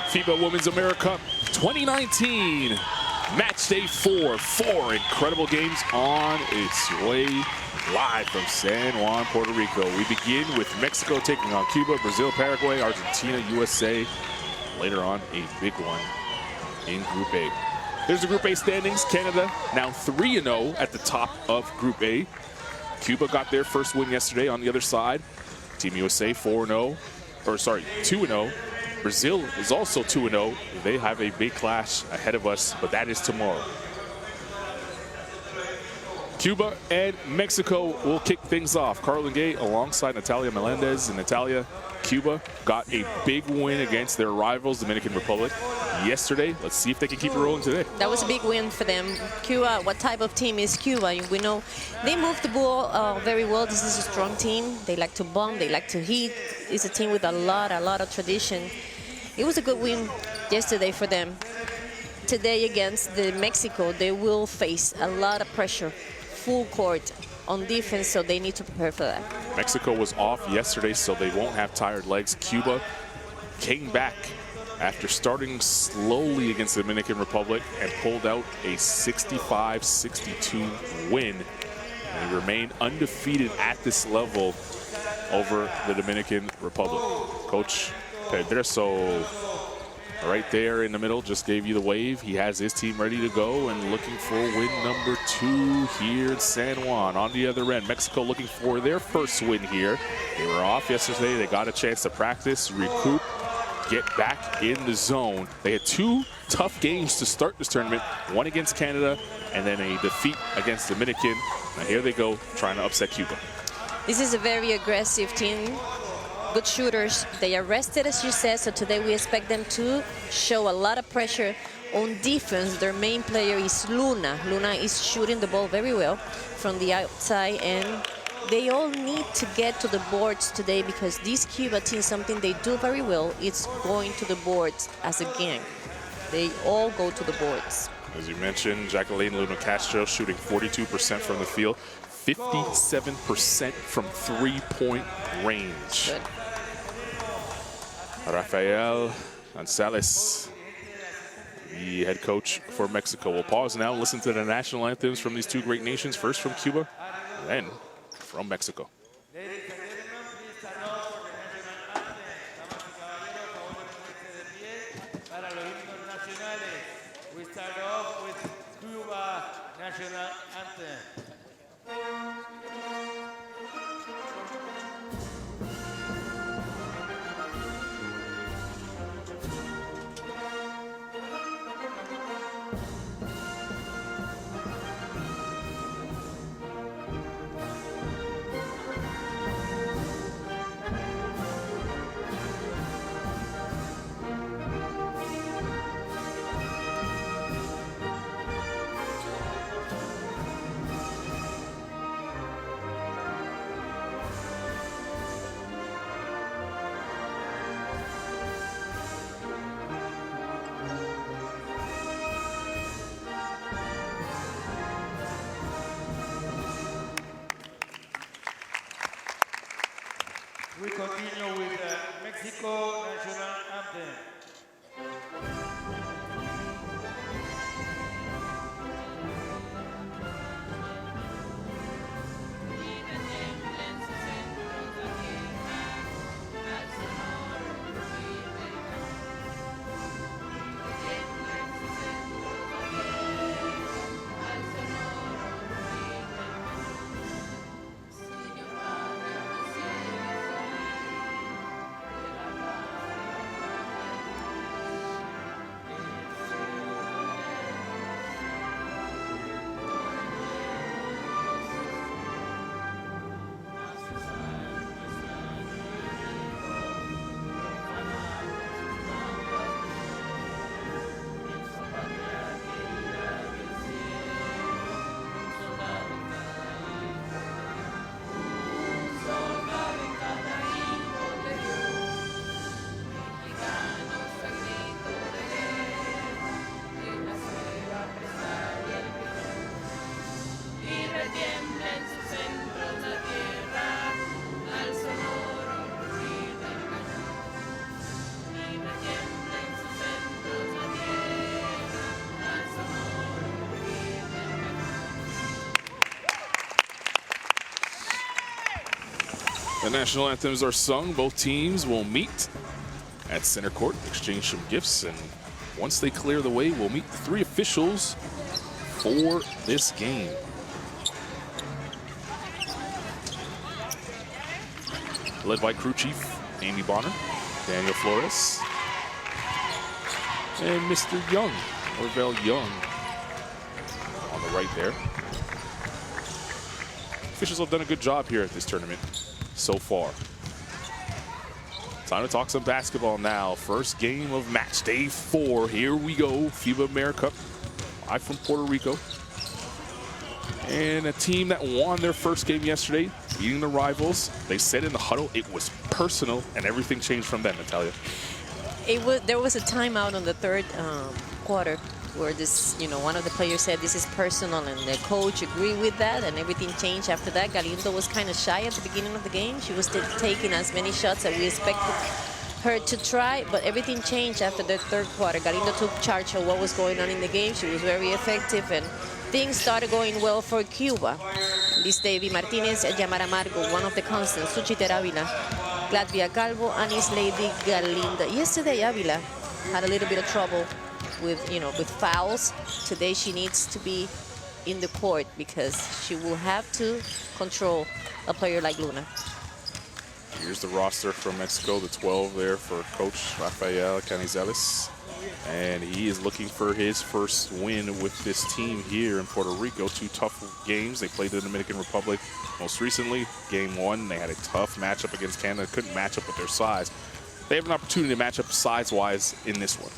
FIBA Women's AmeriCup 2019, match day 4. 4 incredible games on its way live from San Juan, Puerto Rico. We begin with Mexico taking on Cuba, Brazil, Paraguay, Argentina, USA. Later on, a big one in Group A. There's the Group A standings. Canada now 3-0 at the top of Group A. Cuba got their first win yesterday on the other side. Team USA 2-0. Brazil is also 2-0. They have a big clash ahead of us, but that is tomorrow. Cuba and Mexico will kick things off. Carlin Gay alongside Natalia Melendez. And Natalia, Cuba got a big win against their rivals, Dominican Republic, yesterday. Let's see if they can keep it rolling today. That was a big win for them. Cuba, what type of team is Cuba? We know they move the ball very well. This is a strong team. They like to bomb, they like to hit. It's a team with a lot of tradition. It was a good win yesterday for them. Today against Mexico, they will face a lot of pressure, full court on defense, so they need to prepare for that. Mexico was off yesterday, so they won't have tired legs. Cuba came back after starting slowly against the Dominican Republic and pulled out a 65-62 win. And they remain undefeated at this level over the Dominican Republic. Coach Pedreso right there in the middle just gave you the wave. He has his team ready to go and looking for win number 2 here in San Juan. On the other end, Mexico looking for their first win here. They were off yesterday. They got a chance to practice, recoup, get back in the zone. They had 2 tough games to start this tournament, one against Canada and then a defeat against Dominican. Now here they go trying to upset Cuba. This is a very aggressive team. Good shooters. They are rested, as you said, so today we expect them to show a lot of pressure on defense. Their main player is Luna. Luna is shooting the ball very well from the outside, and they all need to get to the boards today because this Cuba team, something they do very well, is going to the boards as a gang. They all go to the boards. As you mentioned, Jacqueline Luna Castro shooting 42% from the field, 57% from three-point range. Good. Rafael Gonzalez, the head coach for Mexico. We'll pause now and listen to the national anthems from these 2 great nations, first from Cuba, then from Mexico. We start off with Cuba national anthem. The national anthems are sung. Both teams will meet at center court, exchange some gifts, and once they clear the way, we'll meet the 3 officials for this game. Led by crew chief Amy Bonner, Daniel Flores, and Mr. Young, Orville Young, on the right there. Officials have done a good job here at this tournament so far. Time to talk some basketball now. First game of match day 4. Here we go. FIBA AmeriCup, live from Puerto Rico. And a team that won their first game yesterday, beating the rivals. They said in the huddle it was personal, and everything changed from then, Natalia. There was a timeout on the third quarter where one of the players said this is personal, and the coach agreed with that, and everything changed after that. Galindo was kind of shy at the beginning of the game. She was taking as many shots as we expected her to try, but everything changed after the third quarter. Galindo took charge of what was going on in the game. She was very effective, and things started going well for Cuba. Liz Davy Martinez, Yamara Margo, one of the constants, Suchiter Avila, Glatvia Calvo, and his lady Galindo. Yesterday, Avila had a little bit of trouble with fouls. Today, she needs to be in the court because she will have to control a player like Luna. Here's the roster from Mexico, the 12 there for Coach Rafael Canizales. And he is looking for his first win with this team here in Puerto Rico. 2 tough games. They played the Dominican Republic most recently. Game 1, they had a tough matchup against Canada. Couldn't match up with their size. They have an opportunity to match up size-wise in this one.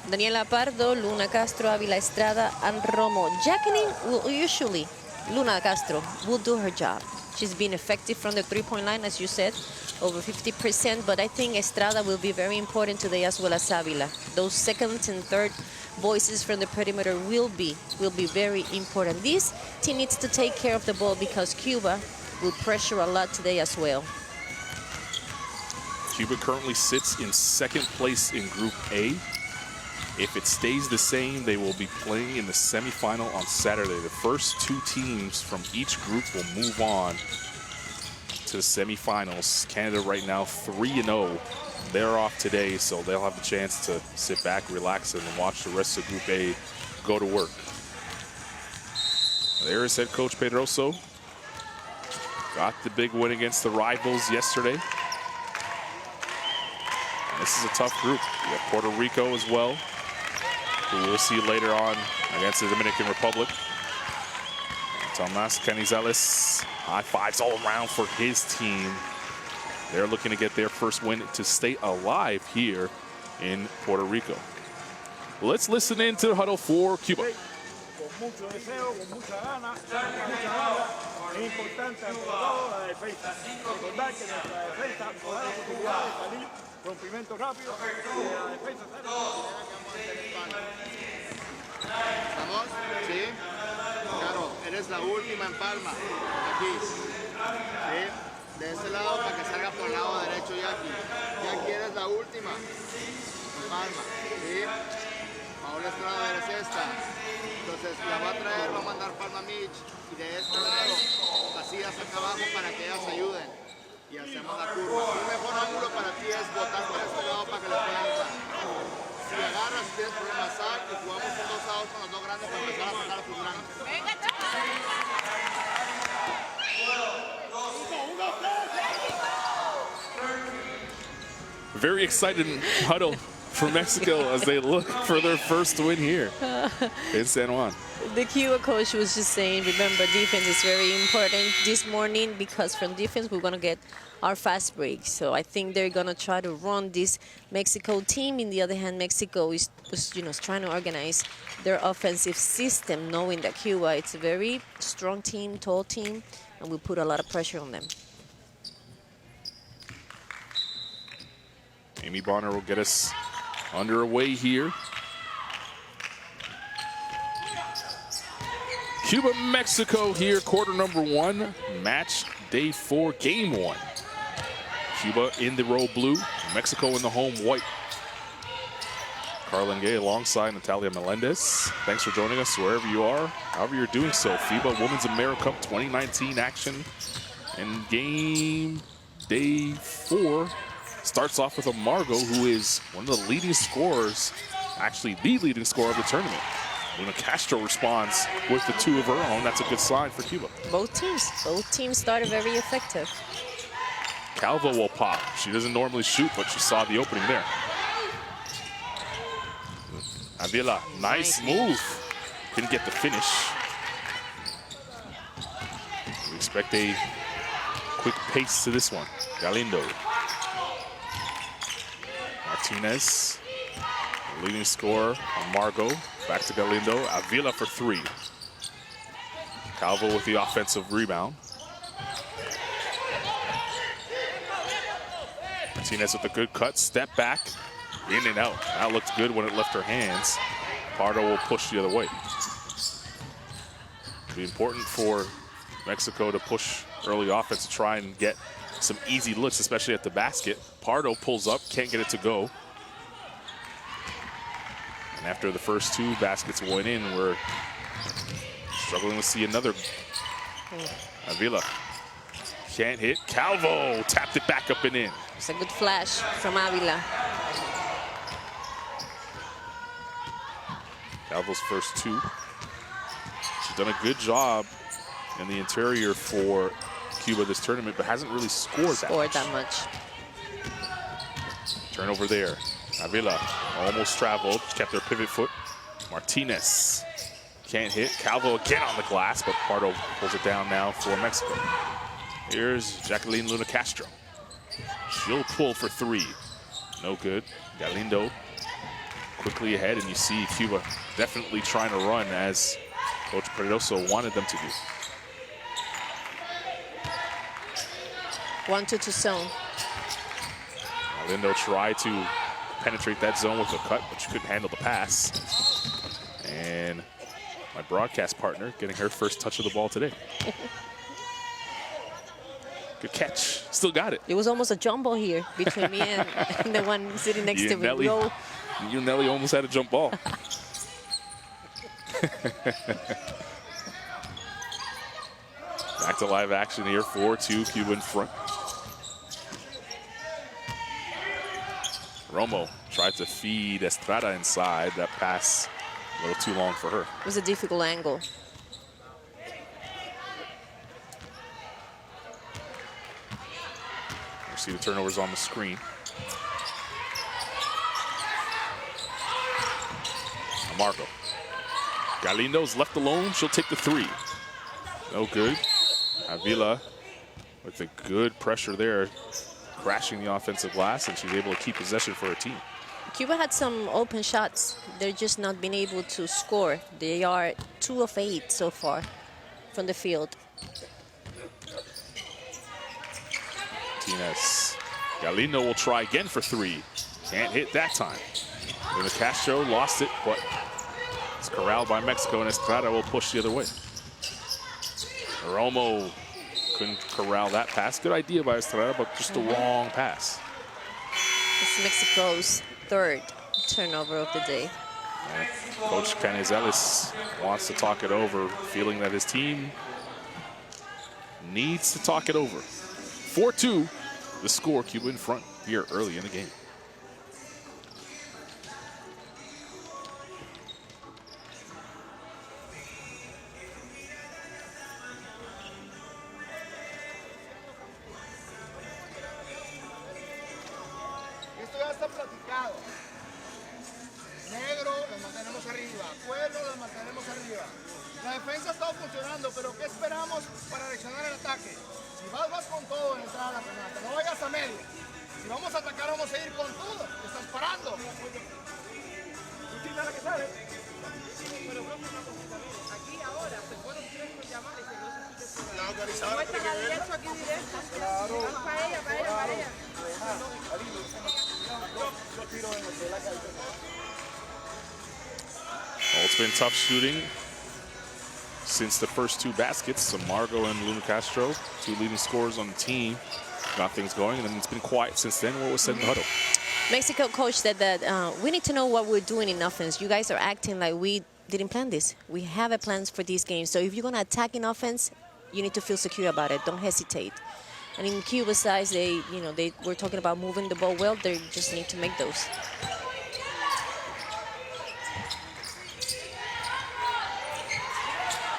Daniela Pardo, Luna Castro, Avila Estrada, and Romo. Jacqueline will usually, Luna Castro, will do her job. She's been effective from the three-point line, as you said, over 50%, but I think Estrada will be very important today as well as Avila. Those second and third voices from the perimeter will be very important. This team needs to take care of the ball because Cuba will pressure a lot today as well. Cuba currently sits in 2nd place in Group A. If it stays the same, they will be playing in the semifinal on Saturday. The first 2 teams from each group will move on to the semifinals. Canada right now 3-0. They're off today, so they'll have the chance to sit back, relax, and watch the rest of Group A go to work. There is head coach Pedroso. Got the big win against the rivals yesterday. And this is a tough group. We have Puerto Rico as well, who we'll see later on against the Dominican Republic. Tomas Canizales, high fives all around for his team. They're looking to get their first win to stay alive here in Puerto Rico. Let's listen in to the huddle for Cuba. Con mucho deseo, con mucha gana, es importante ante todo la defensa. Recordar que nuestra defensa nos da la oportunidad de salir rompimiento rápido y de la defensa ¿Vamos? Sí. Claro, eres la última en palma. Aquí. Sí. De este lado para que salga por el lado derecho, Jackie. Jackie, eres la última en palma. Sí. Paola Estrada, eres esta. Entonces la va a traer, va a mandar palma a Mitch. Y de este lado, vacías acá abajo para que ellas ayuden. Y hacemos la curva. Un mejor ángulo para ti es botar por este lado para que le puedan entrar. Si agarras, si tienes problemas, sal y jugamos con 2 lados con los 2 grandes para empezar a sacar a tus grandes. ¡Venga, Very excited huddle for Mexico as they look for their first win here in San Juan. The Cuba coach was just saying, remember, defense is very important this morning because from defense, we're going to get our fast break. So I think they're going to try to run this Mexico team. In the other hand, Mexico is trying to organize their offensive system, knowing that Cuba, it's a very strong team, tall team, and we put a lot of pressure on them. Amy Bonner will get us underway here. Cuba, Mexico here, quarter number 1, match day 4, game 1. Cuba in the row blue, Mexico in the home white. Carlin Gay alongside Natalia Melendez. Thanks for joining us wherever you are, however you're doing so. FIBA Women's AmeriCup 2019 action And game day 4 starts off with a Margot, who is one of the leading scorers, actually the leading scorer of the tournament. Luna Castro responds with the 2 of her own. That's a good sign for Cuba. Both teams started very effective. Calvo will pop. She doesn't normally shoot, but she saw the opening there. Avila, nice move. Didn't get the finish. We expect a quick pace to this one. Galindo. Martinez, leading scorer on Margot. Back to Galindo. Avila for 3. Calvo with the offensive rebound. Martinez with a good cut. Step back. In and out. That looked good when it left her hands. Pardo will push the other way. It'll be important for Mexico to push early offense to try and get some easy looks, especially at the basket. Pardo pulls up, can't get it to go. And after the first 2 baskets went in, we're struggling to see another. Avila can't hit. Calvo tapped it back up and in. It's a good flash from Avila. Calvo's first 2. She's done a good job in the interior for Cuba this tournament, but hasn't really scored that much. Turnover there. Avila almost traveled, kept her pivot foot. Martinez can't hit. Calvo again on the glass, but Pardo pulls it down now for Mexico. Here's Jacqueline Luna Castro. She'll pull for 3. No good. Galindo quickly ahead, and you see Cuba definitely trying to run as Coach Pedroso wanted them to do. 1-2 zone. Galindo tried to penetrate that zone with a cut, but she couldn't handle the pass. And my broadcast partner getting her first touch of the ball today. Good catch. Still got it. It was almost a jump ball here between me and the one sitting next to me. You and Nelly almost had a jump ball. Back to live action here. 4-2, Cuba in front. Romo tried to feed Estrada inside. That pass a little too long for her. It was a difficult angle. You see the turnovers on the screen. Marco. Galindo's left alone. She'll take the 3. No good. Avila with a good pressure there, crashing the offensive glass, and she's able to keep possession for her team. Cuba had some open shots. They're just not been able to score. They are 2 of 8 so far from the field. Martinez. Galindo will try again for 3. Can't hit that time. Luna Castro lost it, but it's corralled by Mexico, and Estrada will push the other way. Romo couldn't corral that pass. Good idea by Estrada, but just the wrong pass. It's Mexico's 3rd turnover of the day. And Coach Canizales wants to talk it over, feeling that his team needs to talk it over. 4-2, the score. Cuba in front here early in the game. Esto ya está platicado. Negro, los mantenemos arriba. Cuero, los mantenemos arriba. La defensa está funcionando, pero ¿qué esperamos para reaccionar el ataque? Si vas con todo en entrada a la canasta, no vayas a medio. Si vamos a atacar, vamos a ir con todo. Te estás parando. Última la que sale. Pero profe, una cosita, mire, aquí ahora se fueron 3 llamadas y se quedó La autorizada. muestran a derecho, aquí directo. Claro. Van para ella, para ella, para ella. Yo tiro en el de la calle. Well, it's been tough shooting since the first 2 baskets. So Margot and Luna Castro, 2 leading scorers on the team, got things going, and then it's been quiet since then. What was said in the huddle? Mexico coach said that we need to know what we're doing in offense. You guys are acting like we didn't plan this. We have a plans for this game. So if you're going to attack in offense, you need to feel secure about it. Don't hesitate. And in Cuba's size, they were talking about moving the ball well. They just need to make those.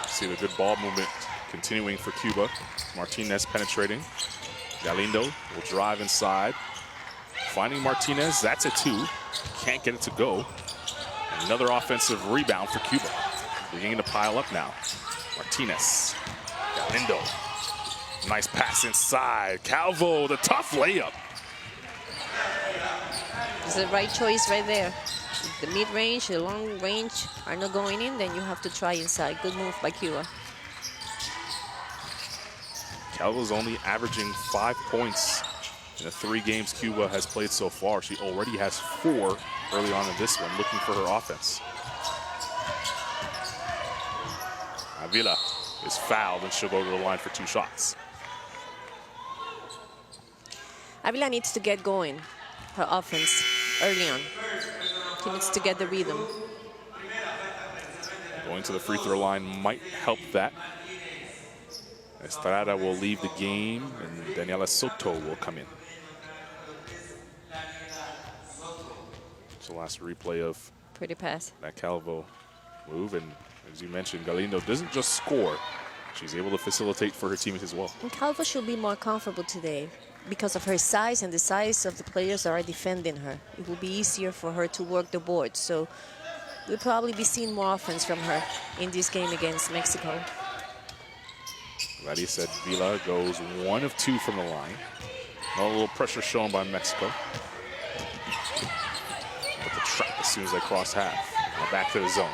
See the good ball movement continuing for Cuba. Martinez penetrating. Galindo will drive inside. Finding Martinez, that's a 2. Can't get it to go. Another offensive rebound for Cuba. Beginning to pile up now. Martinez, Galindo. Nice pass inside. Calvo, the tough layup. It's the right choice right there. If the mid-range, the long range are not going in, then you have to try inside. Good move by Cuba. Calvo's only averaging 5 points in the 3 games Cuba has played so far. She already has 4 early on in this one, looking for her offense. Avila is fouled, and she'll go to the line for 2 shots. Avila needs to get going, her offense, early on. She needs to get the rhythm. Going to the free throw line might help that. Estrada will leave the game, and Daniela Soto will come in. It's the last replay of Pretty pass. that Calvo move, and as you mentioned, Galindo doesn't just score. She's able to facilitate for her teammates as well. And Calvo should be more comfortable today because of her size and the size of the players that are defending her. It will be easier for her to work the board. So we'll probably be seeing more offense from her in this game against Mexico. Gladys said Vila goes 1 of 2 from the line. A little pressure shown by Mexico. But the trap as soon as they cross half. Now back to the zone.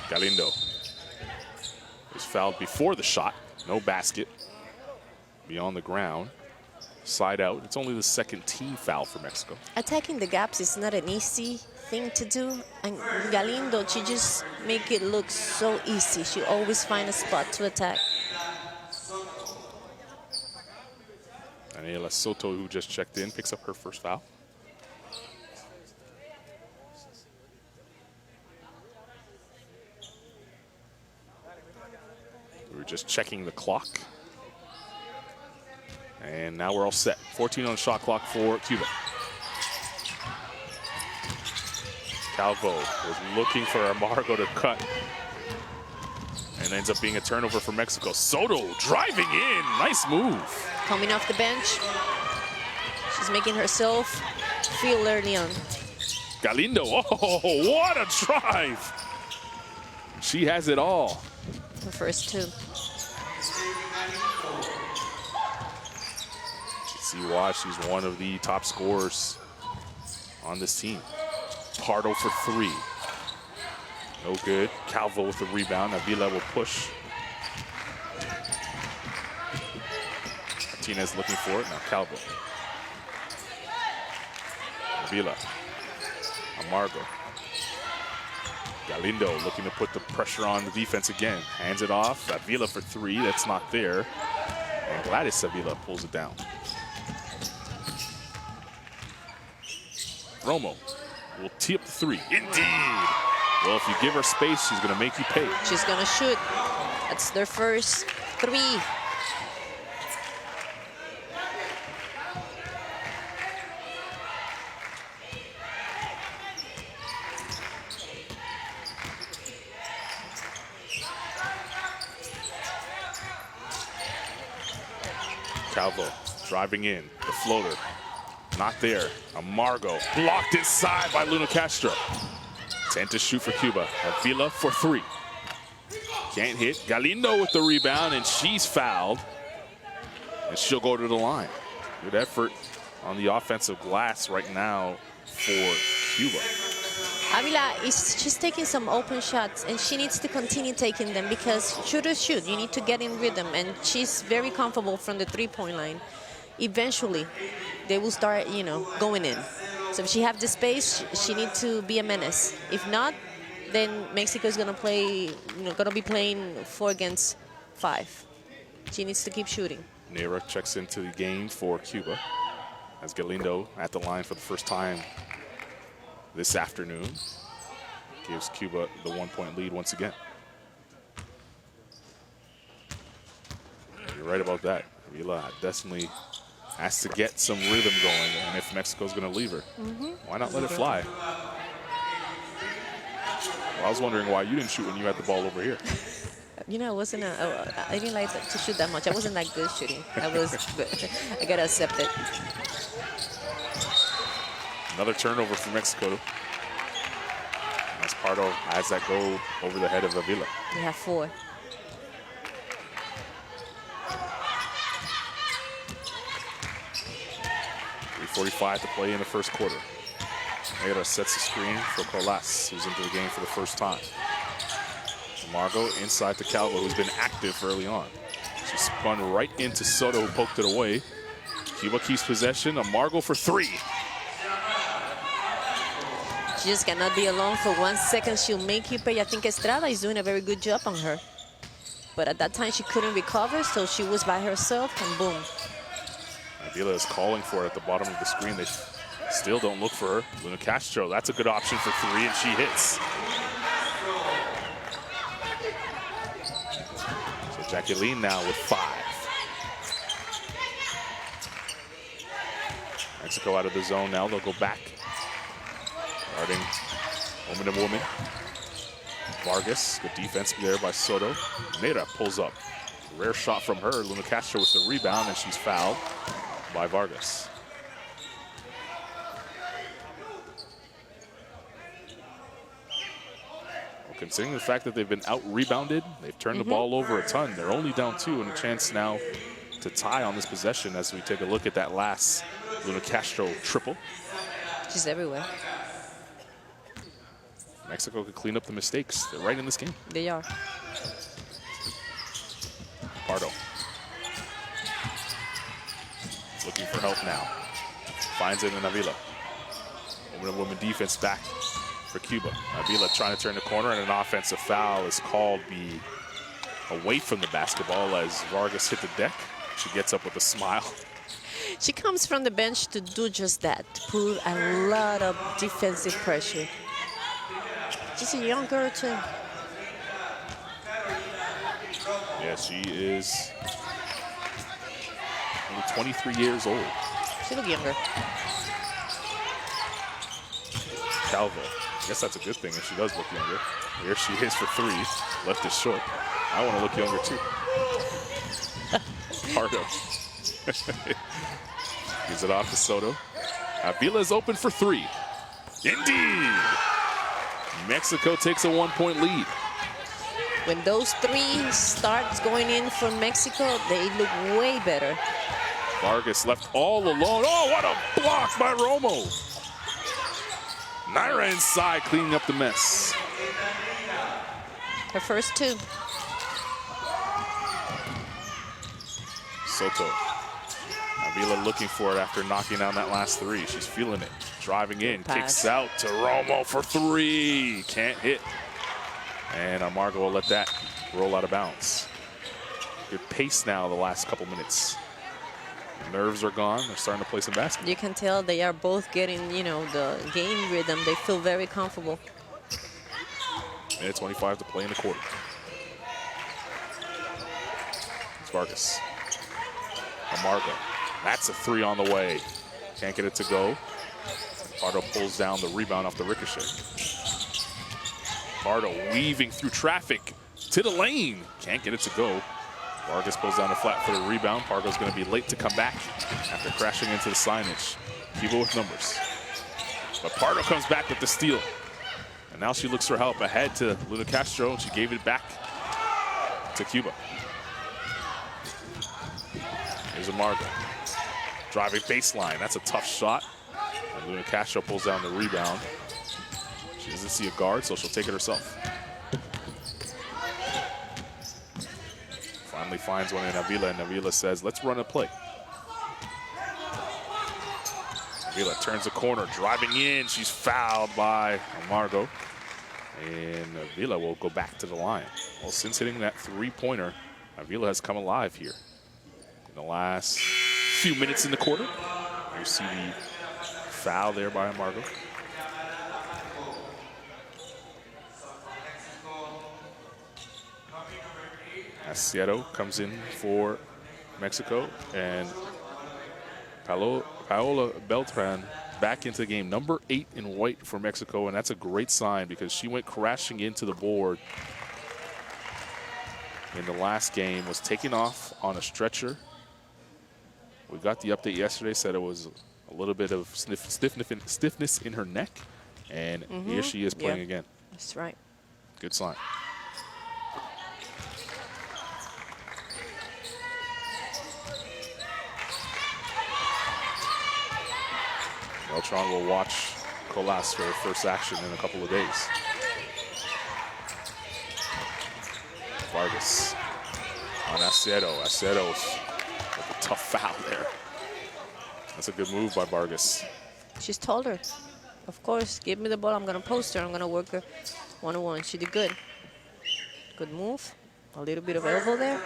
Galindo is fouled before the shot. No basket. Beyond the ground. Side out. It's only the 2nd team foul for Mexico. Attacking the gaps is not an easy thing to do. And Galindo, she just make it look so easy. She always find a spot to attack. Daniela Soto, who just checked in, picks up her first foul. We were just checking the clock. And now we're all set. 14 on the shot clock for Cuba. Calvo was looking for Amargo to cut. And ends up being a turnover for Mexico. Soto driving in. Nice move. Coming off the bench. She's making herself feel early on. Galindo, oh, what a drive. She has it all. The first 2. See why she's one of the top scorers on this team. Pardo for 3. No good. Calvo with the rebound. Avila will push. Martinez looking for it. Now Calvo. Avila. Amargo. Galindo looking to put the pressure on the defense again. Hands it off. Avila for 3. That's not there. And Gladys Avila pulls it down. Romo will tee up the 3. Indeed. Well, if you give her space, she's going to make you pay. She's going to shoot. That's their first 3. Calvo driving in. The floater. Not there. Amargo blocked inside by Luna Castro. 10 to shoot for Cuba. Avila for 3. Can't hit. Galindo with the rebound, and she's fouled. And she'll go to the line. Good effort on the offensive glass right now for Cuba. Avila, she's taking some open shots, and she needs to continue taking them because shooters shoot. You need to get in rhythm, and she's very comfortable from the 3-point line. Eventually, they will start, going in. So if she have the space, she needs to be a menace. If not, then Mexico is going to play, going to be playing 4 against 5. She needs to keep shooting. Neira checks into the game for Cuba as Galindo at the line for the first time this afternoon. gives Cuba the 1-point lead once again. You're right about that. Avila definitely has to get some rhythm going, and if Mexico's going to leave her, why not let it fly? Well, I was wondering why you didn't shoot when you had the ball over here. You know, I didn't like to shoot that much. I wasn't that good shooting. I gotta accept it. Another turnover for Mexico. As Pardo has that go over the head of Avila. They have 4. 3:45 to play in the first quarter. Negra sets the screen for Colas, who's into the game for the first time. Margot inside to Calvo, who's been active early on. She spun right into Soto, who poked it away. Cuba keeps possession. Margot for 3. She just cannot be alone for 1 second. She'll make you pay. I think Estrada is doing a very good job on her. But at that time, she couldn't recover, so she was by herself, and boom. Avila is calling for it at the bottom of the screen. They still don't look for her. Luna Castro, that's a good option for 3, and she hits. So Jacqueline now with 5. Mexico out of the zone now. They'll go back. Guarding woman to woman. Vargas, good defense there by Soto. Mera pulls up. Rare shot from her. Luna Castro with the rebound, and she's fouled by Vargas. Well, considering the fact that they've been out-rebounded, they've turned the ball over a ton. They're only down 2 and a chance now to tie on this possession as we take a look at that last Luna Castro triple. She's everywhere. Mexico could clean up the mistakes. They're right in this game. They are. Pardo. Looking for help now. Finds it in Avila. Woman defense back for Cuba. Avila trying to turn the corner, and an offensive foul is called away from the basketball as Vargas hit the deck. She gets up with a smile. She comes from the bench to do just that, to put a lot of defensive pressure. She's a young girl, too. Yeah, she is only 23 years old. She looks younger. Calvo. I guess that's a good thing if she does look younger. Here she is for 3. Left is short. I want to look younger, too. Pardo. Gives it off to Soto. Avila is open for 3. Indeed! Mexico takes a 1-point lead. When those 3 starts going in for Mexico, they look way better. Vargas left all alone. Oh, what a block by Romo. Naira inside, cleaning up the mess. Her first 2. Soto. Avila looking for it after knocking down that last 3. She's feeling it. Driving in, kicks out to Romo for 3. Can't hit. And Amargo will let that roll out of bounds. Good pace now the last couple minutes. Nerves are gone. They're starting to play some basketball. You can tell they are both getting, the game rhythm. They feel very comfortable. Minute 25 to play in the quarter. It's Vargas. Amargo. That's a 3 on the way. Can't get it to go. Pardo pulls down the rebound off the ricochet. Pardo weaving through traffic to the lane. Can't get it to go. Vargas pulls down the flat for the rebound. Pardo's going to be late to come back after crashing into the signage. Cuba with numbers. But Pardo comes back with the steal. And now she looks for help ahead to Luna Castro, and she gave it back to Cuba. Here's Amargo. Driving baseline. That's a tough shot. And Luna Castro pulls down the rebound. She doesn't see a guard, so she'll take it herself. Finally finds one in Avila, and Avila says, let's run a play. Avila turns the corner, driving in. She's fouled by Amargo. And Avila will go back to the line. Well, since hitting that 3-pointer, Avila has come alive here. In the last few minutes in the quarter, you see the foul there by Amargo. Asiero comes in for Mexico, and Paola Beltran back into the game. Number 8 in white for Mexico, and that's a great sign because she went crashing into the board in the last game, was taken off on a stretcher. We got the update yesterday, said it was a little bit of stiffness in her neck, and here she is playing again. That's right. Good sign. Beltran will watch Colas for her first action in a couple of days. Vargas on Asiero. Aciero's with a tough foul there. That's a good move by Vargas. She's told her, of course, give me the ball, I'm going to post her, I'm going to work her one-on-one. She did good. Good move. A little bit of elbow there.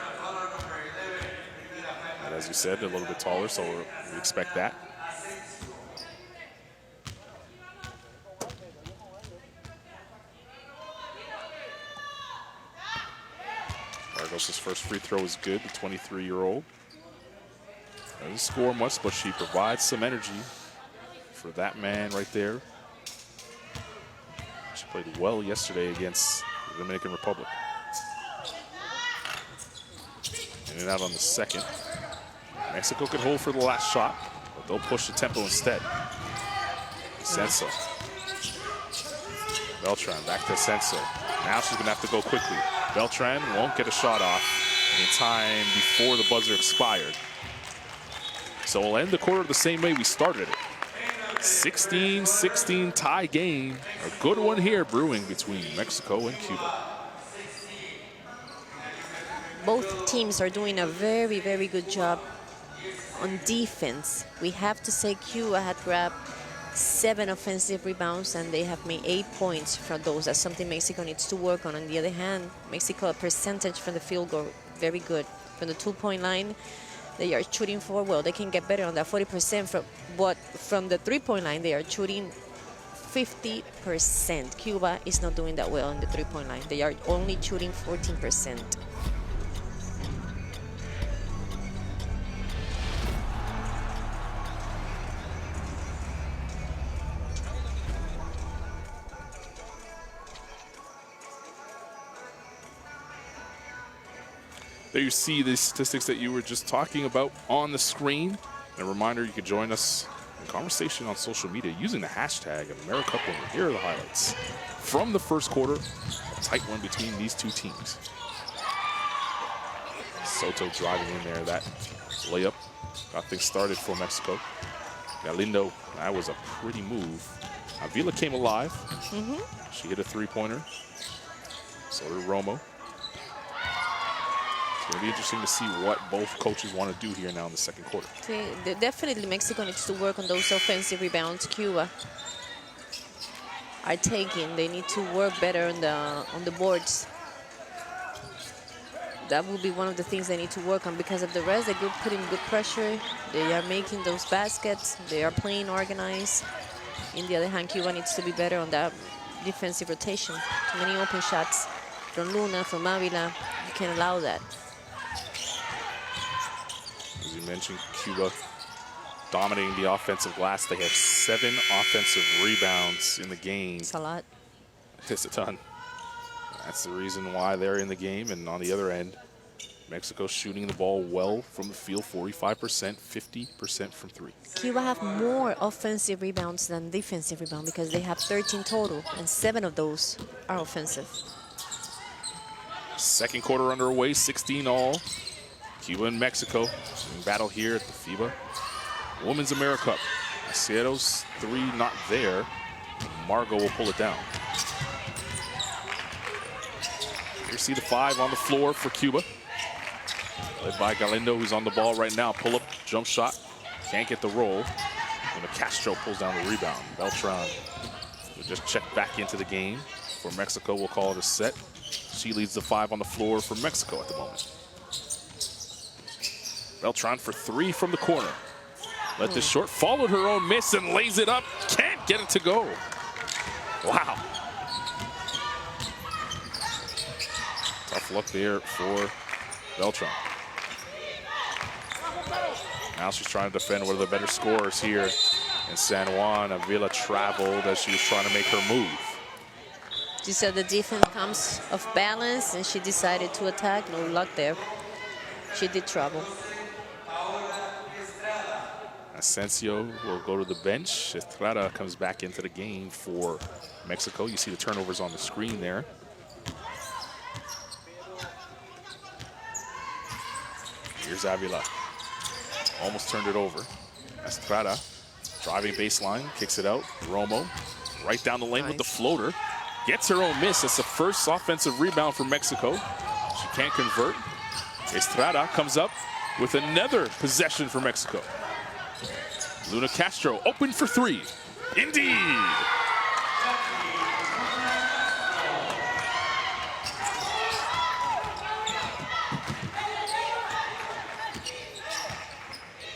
And as you said, a little bit taller, so we expect that. Vargas' first free throw is good, the 23-year-old. Doesn't score much, but she provides some energy for that man right there. She played well yesterday against the Dominican Republic. In and out on the second. Mexico could hold for the last shot, but they'll push the tempo instead. Senso. Beltran back to Senso. Now she's gonna have to go quickly. Beltran won't get a shot off in time before the buzzer expired. So we'll end the quarter the same way we started it. 16-16 tie game. A good one here brewing between Mexico and Cuba. Both teams are doing a very, very good job on defense. We have to say Cuba had grabbed 7 offensive rebounds and they have made 8 points from those. That's something Mexico needs to work on. On the other hand, Mexico percentage from the field goal, very good. From the 2-point line, they are shooting for, well, they can get better on that 40%, but from the 3-point line, they are shooting 50%. Cuba is not doing that well on the 3-point line. They are only shooting 14%. There you see the statistics that you were just talking about on the screen. And a reminder, you can join us in conversation on social media using the hashtag AmeriCup. Here are the highlights from the first quarter. A tight one between these two teams. Soto driving in there. That layup got things started for Mexico. Galindo, that was a pretty move. Avila came alive. She hit a 3-pointer. So did Romo. It's going to be interesting to see what both coaches want to do here now in the second quarter. See, definitely Mexico needs to work on those offensive rebounds. Cuba are taking. They need to work better on the boards. That will be one of the things they need to work on because of the rest. They're putting good pressure. They are making those baskets. They are playing organized. On the other hand, Cuba needs to be better on that defensive rotation. Too many open shots from Luna, from Avila. You can't allow that. As you mentioned, Cuba dominating the offensive glass. They have 7 offensive rebounds in the game. It's a lot. It's a ton. That's the reason why they're in the game. And on the other end, Mexico shooting the ball well from the field, 45%, 50% from 3. Cuba have more offensive rebounds than defensive rebounds because they have 13 total, and 7 of those are offensive. Second quarter underway, 16 all. Cuba and Mexico in battle here at the FIBA Women's AmeriCup. Aciero's 3 not there. Margot will pull it down. You see the 5 on the floor for Cuba. Led by Galindo, who's on the ball right now. Pull up, jump shot. Can't get the roll. And Castro pulls down the rebound. Beltran will just check back into the game. For Mexico, we'll call it a set. She leads the 5 on the floor for Mexico at the moment. Beltran for 3 from the corner. Let this short, followed her own miss and lays it up. Can't get it to go. Wow. Tough luck there for Beltran. Now she's trying to defend one of the better scorers here in San Juan. Avila traveled as she was trying to make her move. She said the defense comes off balance, and she decided to attack. No luck there. She did trouble. Asensio will go to the bench. Estrada comes back into the game for Mexico. You see the turnovers on the screen there. Here's Avila. Almost turned it over. Estrada driving baseline, kicks it out. Romo right down the lane with the floater. Gets her own miss. That's the first offensive rebound for Mexico. She can't convert. Estrada comes up with another possession for Mexico. Luna Castro open for three. Indeed.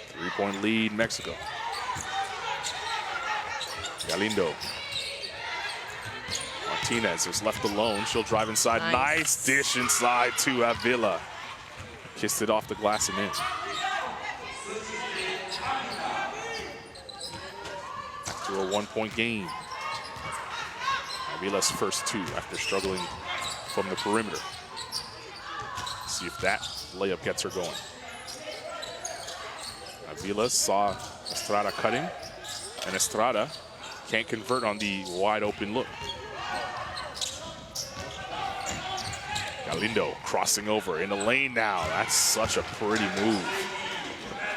Three-point lead, Mexico. Galindo. Martinez is left alone. She'll drive inside. Nice dish inside to Avila. Kissed it off the glass and in. After a one-point game. Avila's first two after struggling from the perimeter. See if that layup gets her going. Avila saw Estrada cutting, and Estrada can't convert on the wide open look. Galindo crossing over in the lane now. That's such a pretty move.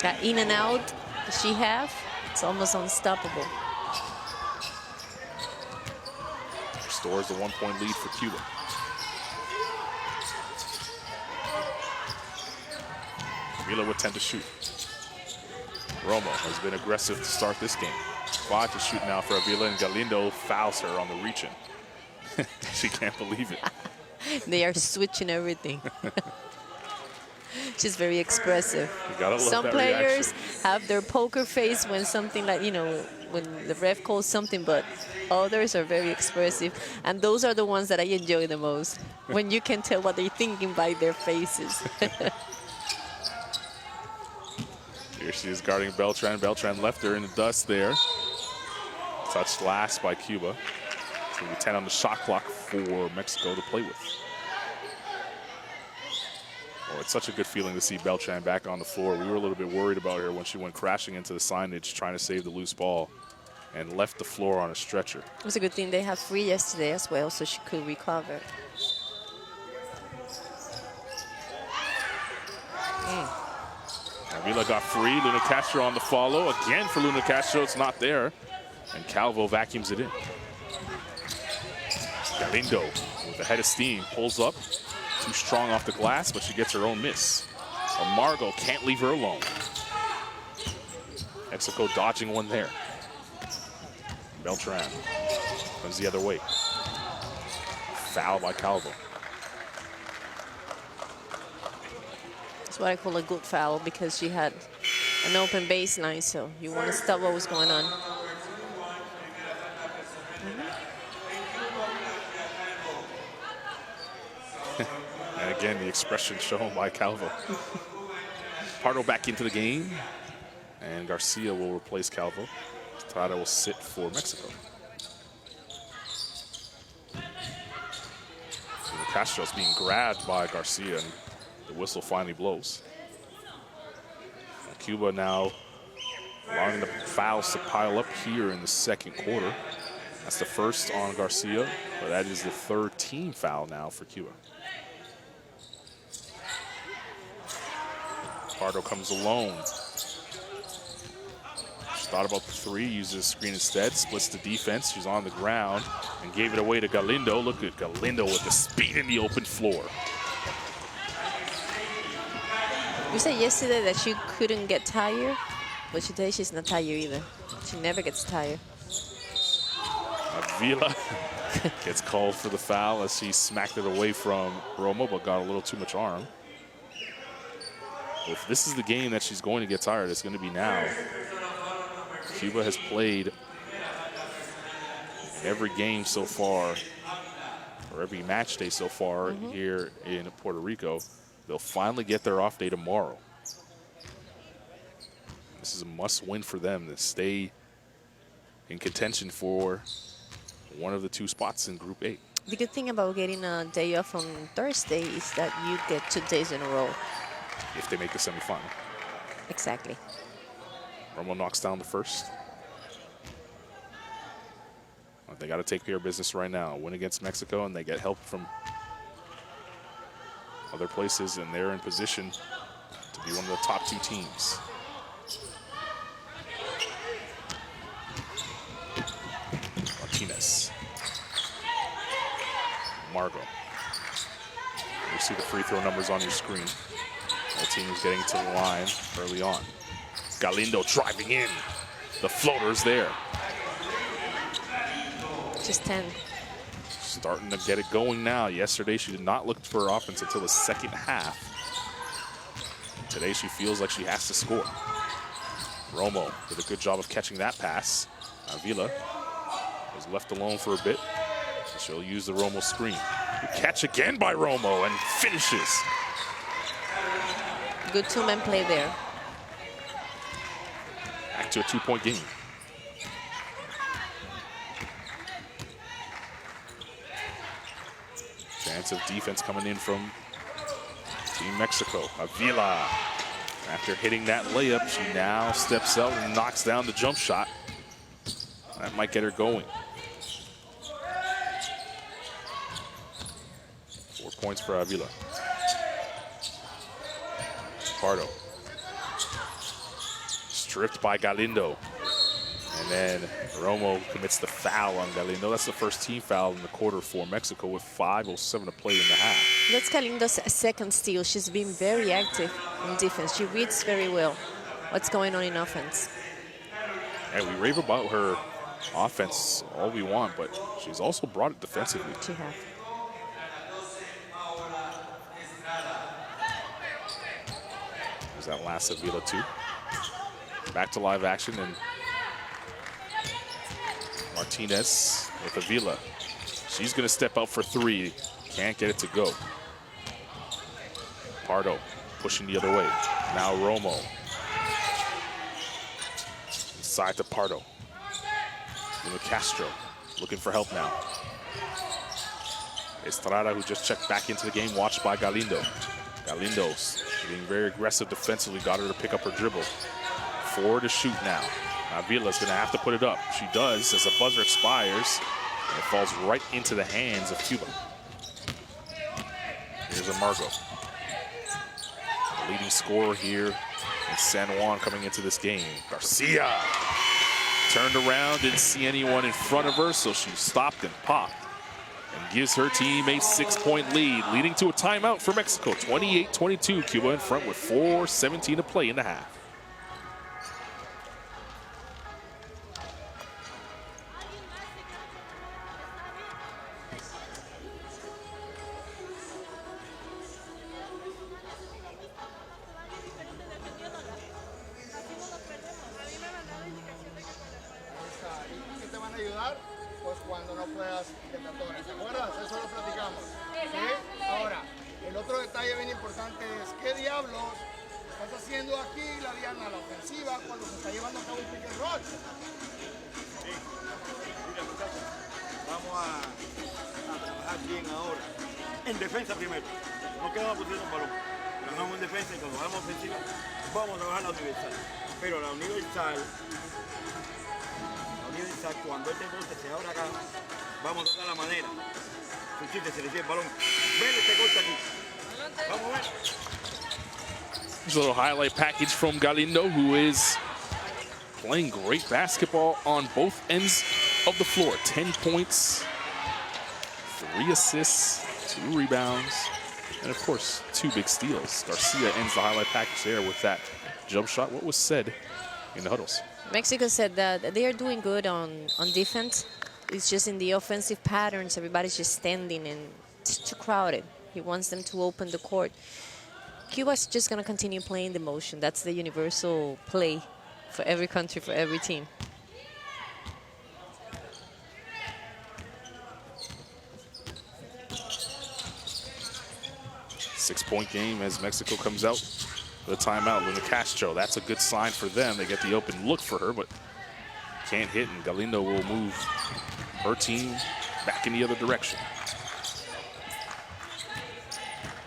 That in and out she have, it's almost unstoppable. Restores the one-point lead for Cuba. Avila with 10 to shoot. Romo has been aggressive to start this game. 5 to shoot now for Avila, and Galindo fouls her on the reach-in. She can't believe it. They are switching everything. She's very expressive. You gotta love Some that players reaction. have their poker face when something like, you know, when the ref calls something, but others are very expressive. And those are the ones that I enjoy the most, when you can tell what they're thinking by their faces. Here she is guarding Beltran. Beltran left her in the dust there. Touched last by Cuba. It's going to be 10 on the shot clock for Mexico to play with. Oh, it's such a good feeling to see Beltran back on the floor. We were a little bit worried about her when she went crashing into the signage trying to save the loose ball and left the floor on a stretcher. It was a good thing they had free yesterday as well, so she could recover. Avila got free. Luna Castro on the follow. Again for Luna Castro, it's not there. And Calvo vacuums it in. Galindo with a head of steam pulls up. Too strong off the glass, but she gets her own miss. Amargo can't leave her alone. Mexico dodging one there. Beltran comes the other way. Foul by Calvo. That's what I call a good foul, because she had an open baseline, so you want to stop what was going on. And again, the expression shown by Calvo. Pardo back into the game, and Garcia will replace Calvo. Estrada will sit for Mexico. Castro's being grabbed by Garcia, and the whistle finally blows. Cuba now allowing the fouls to pile up here in the second quarter. That's the first on Garcia, but that is the third team foul now for Cuba. Pardo comes alone. She thought about the three, uses the screen instead, splits the defense. She's on the ground and gave it away to Galindo. Look at Galindo with the speed in the open floor. You said yesterday that she couldn't get tired, but today she's not tired either. She never gets tired. Avila gets called for the foul as she smacked it away from Romo, but got a little too much arm. If this is the game that she's going to get tired, it's going to be now. Cuba has played every game so far, or every match day so far here in Puerto Rico. they'll finally get their off day tomorrow. This is a must-win for them to stay in contention for one of the 2 spots in Group A. The good thing about getting a day off on Thursday is that you get 2 days in a row. If they make the semifinal. Exactly. Romo knocks down the first. They got to take care of business right now. Win against Mexico, and they get help from other places, and they're in position to be one of the top 2 teams. Martinez. Margot. You see the free throw numbers on your screen. The team is getting to the line early on. Galindo driving in. The floater's there. Just 10. Starting to get it going now. Yesterday, she did not look for offense until the second half. Today, she feels like she has to score. Romo did a good job of catching that pass. Avila was left alone for a bit. So she'll use the Romo screen. Good catch again by Romo and finishes. Good 2-man play there. Back to a 2-point game. Chance of defense coming in from Team Mexico. Avila, after hitting that layup, she now steps out and knocks down the jump shot. That might get her going. 4 points for Avila. Pardo. Stripped by Galindo. And then Romo commits the foul on Galindo. That's the first team foul in the quarter for Mexico with 5:07 to play in the half. That's Galindo's second steal. She's been very active in defense. She reads very well what's going on in offense. And we rave about her offense all we want, but she's also brought it defensively. She has. There's that last Avila too. Back to live action, and Martinez with Avila. She's going to step out for 3. Can't get it to go. Pardo pushing the other way. Now Romo. Inside to Pardo. Luna Castro looking for help now. Estrada, who just checked back into the game, watched by Galindo. Galindo's being very aggressive defensively, got her to pick up her dribble. 4 to shoot now. Avila's going to have to put it up. She does as the buzzer expires. And it falls right into the hands of Cuba. Here's Amargo. The leading scorer here in San Juan coming into this game. Garcia turned around, didn't see anyone in front of her, so she stopped and popped. And gives her team a 6-point lead, leading to a timeout for Mexico. 28-22, Cuba in front with 4:17 to play in the half. Pues cuando no puedas que te atoren. ¿Te acuerdas? Eso lo platicamos. ¿Sí? Ahora, el otro detalle bien importante es qué diablos estás haciendo aquí, la Diana, la ofensiva, cuando se está llevando a cabo un pick and roll. Sí. Mira, muchachos, vamos a trabajar bien ahora. En defensa primero. No quedamos posición un balón. Trabajamos en defensa y cuando vamos a ofensiva, vamos a trabajar la universal. Pero la universal, cuando este corte se abra acá, vamos a dar la manera. Se recibe el balón. Ven este corte aquí. Vamos a ver. There's a little highlight package from Galindo, who is playing great basketball on both ends of the floor. 10 points, 3 assists, 2 rebounds, and of course, 2 big steals. Garcia ends the highlight package there with that jump shot. What was said in the huddles? Mexico said that they are doing good on defense. It's just in the offensive patterns, everybody's just standing and it's too crowded. He wants them to open the court. Cuba's just going to continue playing the motion. That's the universal play for every country, for every team. 6-point game as Mexico comes out with a timeout. Luna Castro, that's a good sign for them. They get the open look for her, but can't hit, and Galindo will move her team back in the other direction.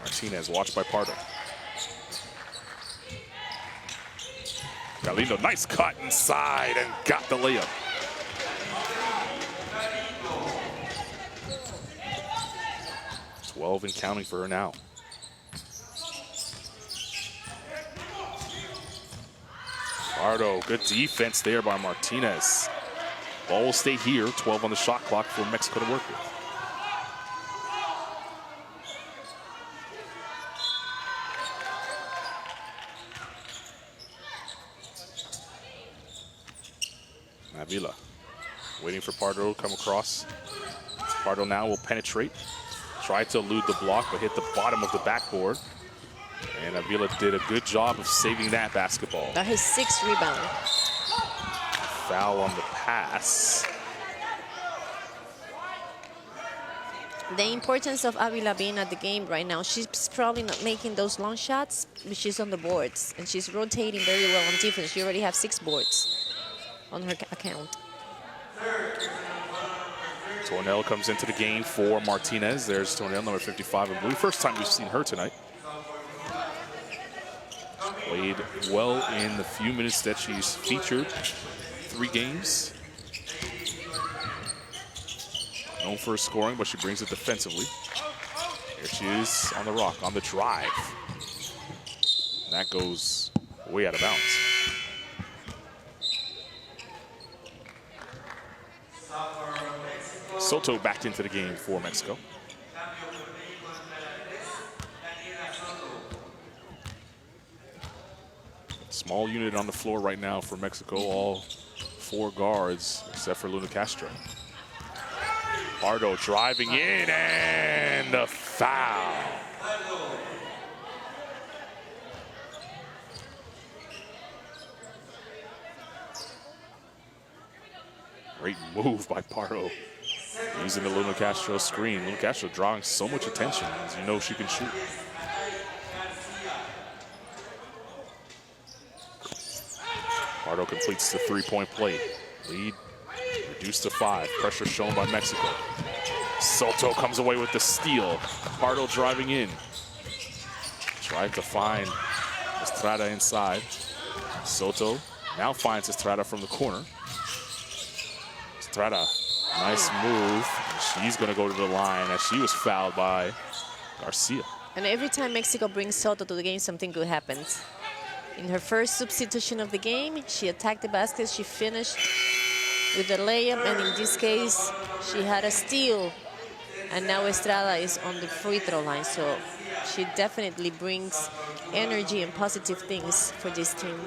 Martinez watched by Pardo. Galindo, nice cut inside and got the layup. .12 and counting for her now. Pardo, good defense there by Martinez. Ball will stay here, 12 on the shot clock for Mexico to work with. Avila waiting for Pardo to come across. Pardo now will penetrate. Try to elude the block, but hit the bottom of the backboard. And Avila did a good job of saving that basketball. That is 6th rebound. Foul on the pass. The importance of Avila being at the game right now, she's probably not making those long shots, but she's on the boards. And she's rotating very well on defense. She already has 6 boards on her account. Tornell comes into the game for Martinez. There's Tornell, number 55 in blue. First time we've seen her tonight. Played well in the few minutes that she's featured. 3 games. Known for her scoring, but she brings it defensively. Here she is on the rock, on the drive. And that goes way out of bounds. Soto backed into the game for Mexico. Small unit on the floor right now for Mexico, all 4 guards except for Luna Castro. Pardo driving in and a foul. Great move by Pardo. Using the Luna Castro screen. Luna Castro drawing so much attention, as you know she can shoot. Pardo completes the 3-point play. Lead reduced to 5. Pressure shown by Mexico. Soto comes away with the steal. Pardo driving in. Tried to find Estrada inside. Soto now finds Estrada from the corner. Estrada, nice move. She's going to go to the line as she was fouled by Garcia. And every time Mexico brings Soto to the game, something good happens. In her first substitution of the game, she attacked the basket. She finished with the layup, and in this case, she had a steal. And now Estrada is on the free throw line, so she definitely brings energy and positive things for this team.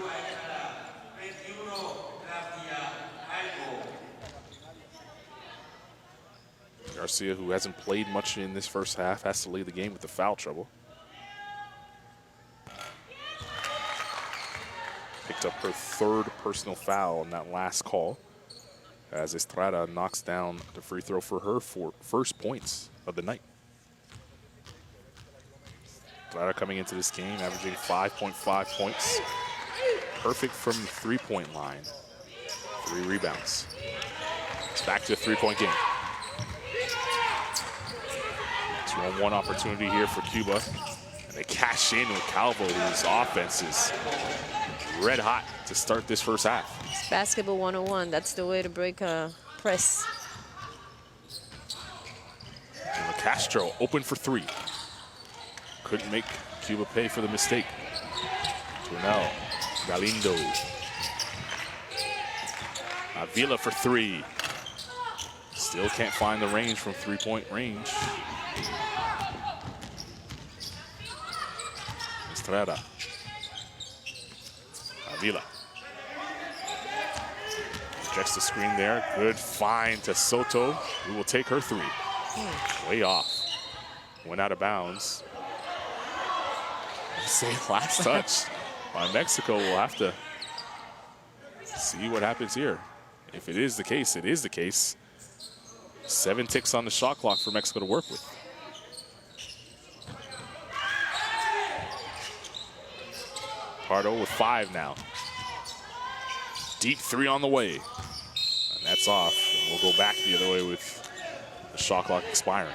Garcia, who hasn't played much in this first half, has to lead the game with the foul trouble. Picked up her 3rd personal foul on that last call as Estrada knocks down the free throw for her first points of the night. Estrada coming into this game, averaging 5.5 points. Perfect from the 3-point line. 3 rebounds. It's back to a 3-point game. 2-on-1 opportunity here for Cuba. And they cash in with Calvo, whose offense is red hot to start this first half. It's basketball 101. That's the way to break a press. And Castro open for 3. Couldn't make Cuba pay for the mistake. Tornell, Galindo. Avila for 3. Still can't find the range from 3-point range. Estrada. Avila. Rejects the screen there. Good find to Soto, who will take her 3. Way off. Went out of bounds. Say last touch by Mexico. We'll have to see what happens here. If it is the case, it is the case. 7 ticks on the shot clock for Mexico to work with. Pardo with 5 now. Deep 3 on the way. And that's off. And we'll go back the other way with the shot clock expiring.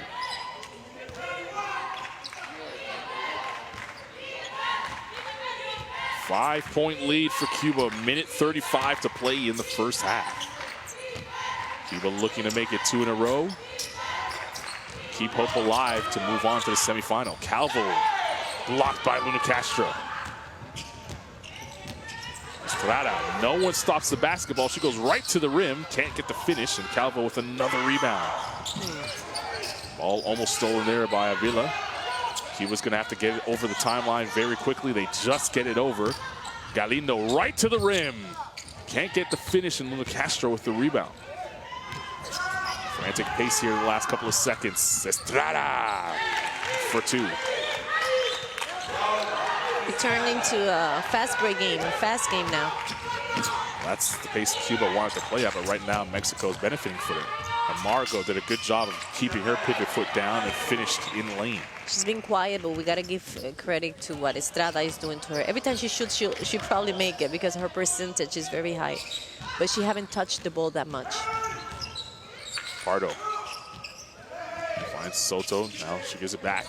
Five-point lead for Cuba. Minute 35 to play in the first half. Cuba looking to make it 2 in a row. Keep hope alive to move on to the semifinal. Calvo blocked by Luna Castro. Estrada, no one stops the basketball. She goes right to the rim, can't get the finish, and Calvo with another rebound. Ball almost stolen there by Avila. Cuba's gonna have to get it over the timeline very quickly. They just get it over. Galindo right to the rim. Can't get the finish, and Luna Castro with the rebound. Frantic pace here in the last couple of seconds. Estrada for 2. It turned into a fast break game, a fast game now. That's the pace Cuba wanted to play at, but right now Mexico's benefiting from it. And Margot did a good job of keeping her pivot foot down and finished in lane. She's been quiet, but we gotta give credit to what Estrada is doing to her. Every time she shoots, she'll probably make it because her percentage is very high. But she haven't touched the ball that much. Pardo finds Soto. Now she gives it back.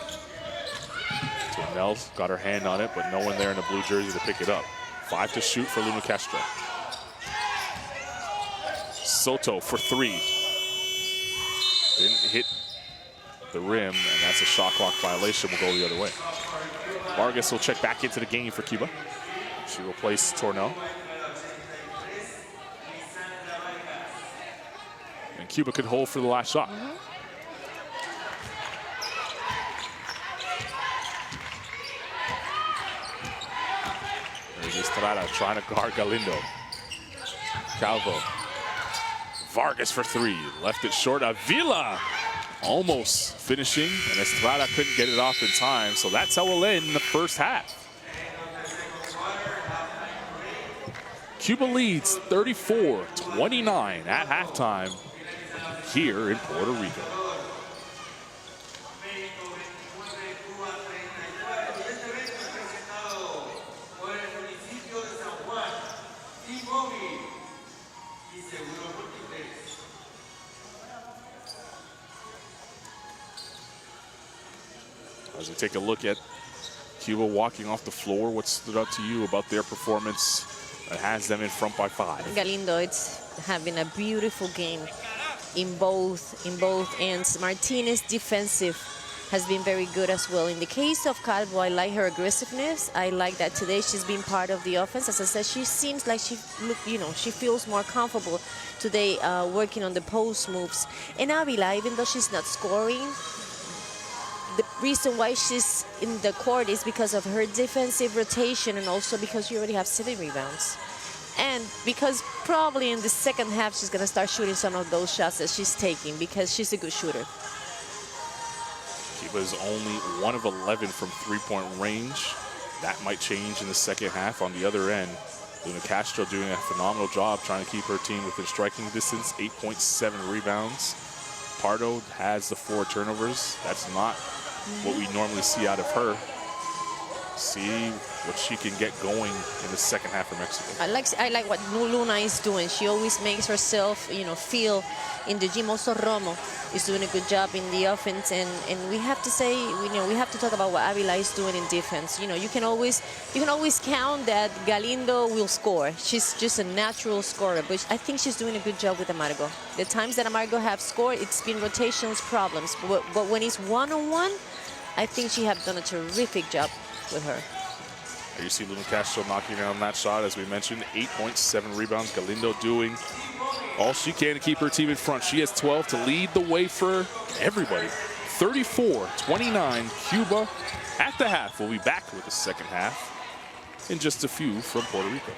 Tornell's got her hand on it, but no one there in a blue jersey to pick it up. 5 to shoot for Luna Castro. Soto for 3. Didn't hit the rim, and that's a shot clock violation. Will go the other way. Vargas will check back into the game for Cuba. She will place Tornell. And Cuba could hold for the last shot. There's Estrada trying to guard Galindo. Calvo. Vargas for 3. Left it short. Avila almost finishing, and Estrada couldn't get it off in time. So that's how we'll end the first half. Cuba leads 34-29 at halftime here in Puerto Rico. As we take a look at Cuba walking off the floor, what stood out to you about their performance that has them in front by 5? Galindo, it's having a beautiful game in both ends. Martinez defensive has been very good as well. In the case of Calvo, I like her aggressiveness. I like that today she's been part of the offense. As I said, she seems like she feels more comfortable today working on the post moves. And Avila, even though she's not scoring, the reason why she's in the court is because of her defensive rotation, and also because she already has 7 rebounds. And because probably in the second half, she's going to start shooting some of those shots that she's taking because she's a good shooter. Cuba is only 1 of 11 from 3-point range. That might change in the second half. On the other end, Luna Castro doing a phenomenal job trying to keep her team within striking distance, 8.7 rebounds. Pardo has the 4 turnovers. That's not what we normally see out of her. See what she can get going in the second half for Mexico. I like what Luna is doing. She always makes herself, feel in the gym. Also, Romo is doing a good job in the offense, and we have to say, we have to talk about what Avila is doing in defense. You can always count that Galindo will score. She's just a natural scorer, but I think she's doing a good job with Amargo. The times that Amargo have scored, it's been rotations problems, but when it's one-on-one, I think she have done a terrific job with her. You see Luna Castro knocking down that shot, as we mentioned, 8.7 rebounds. Galindo doing all she can to keep her team in front. She has 12 to lead the way for everybody. 34-29, Cuba at the half. We'll be back with the second half in just a few from Puerto Rico.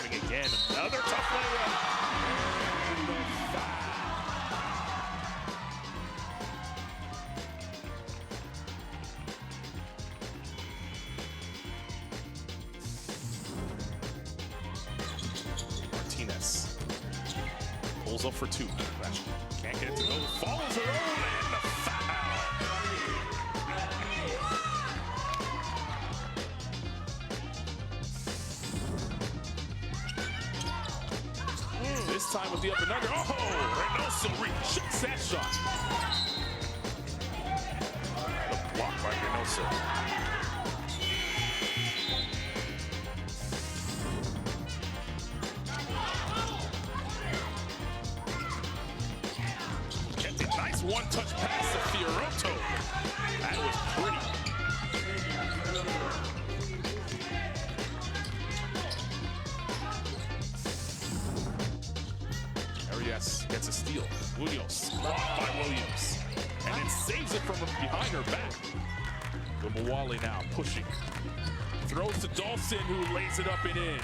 driving again. Another tough layup. And the foul. Martinez pulls up for two. Can't get it to go. Follows her own and the foul. This time with the up and under. Oh, Reynoso rejects that shot. The block by Reynoso. Nice one-touch pass to Fioronto. That was pretty. Arias gets a steal. Munoz blocked by Williams. And then saves it from behind her back. Gumawali now pushing. Throws to Dawson, who lays it up and in.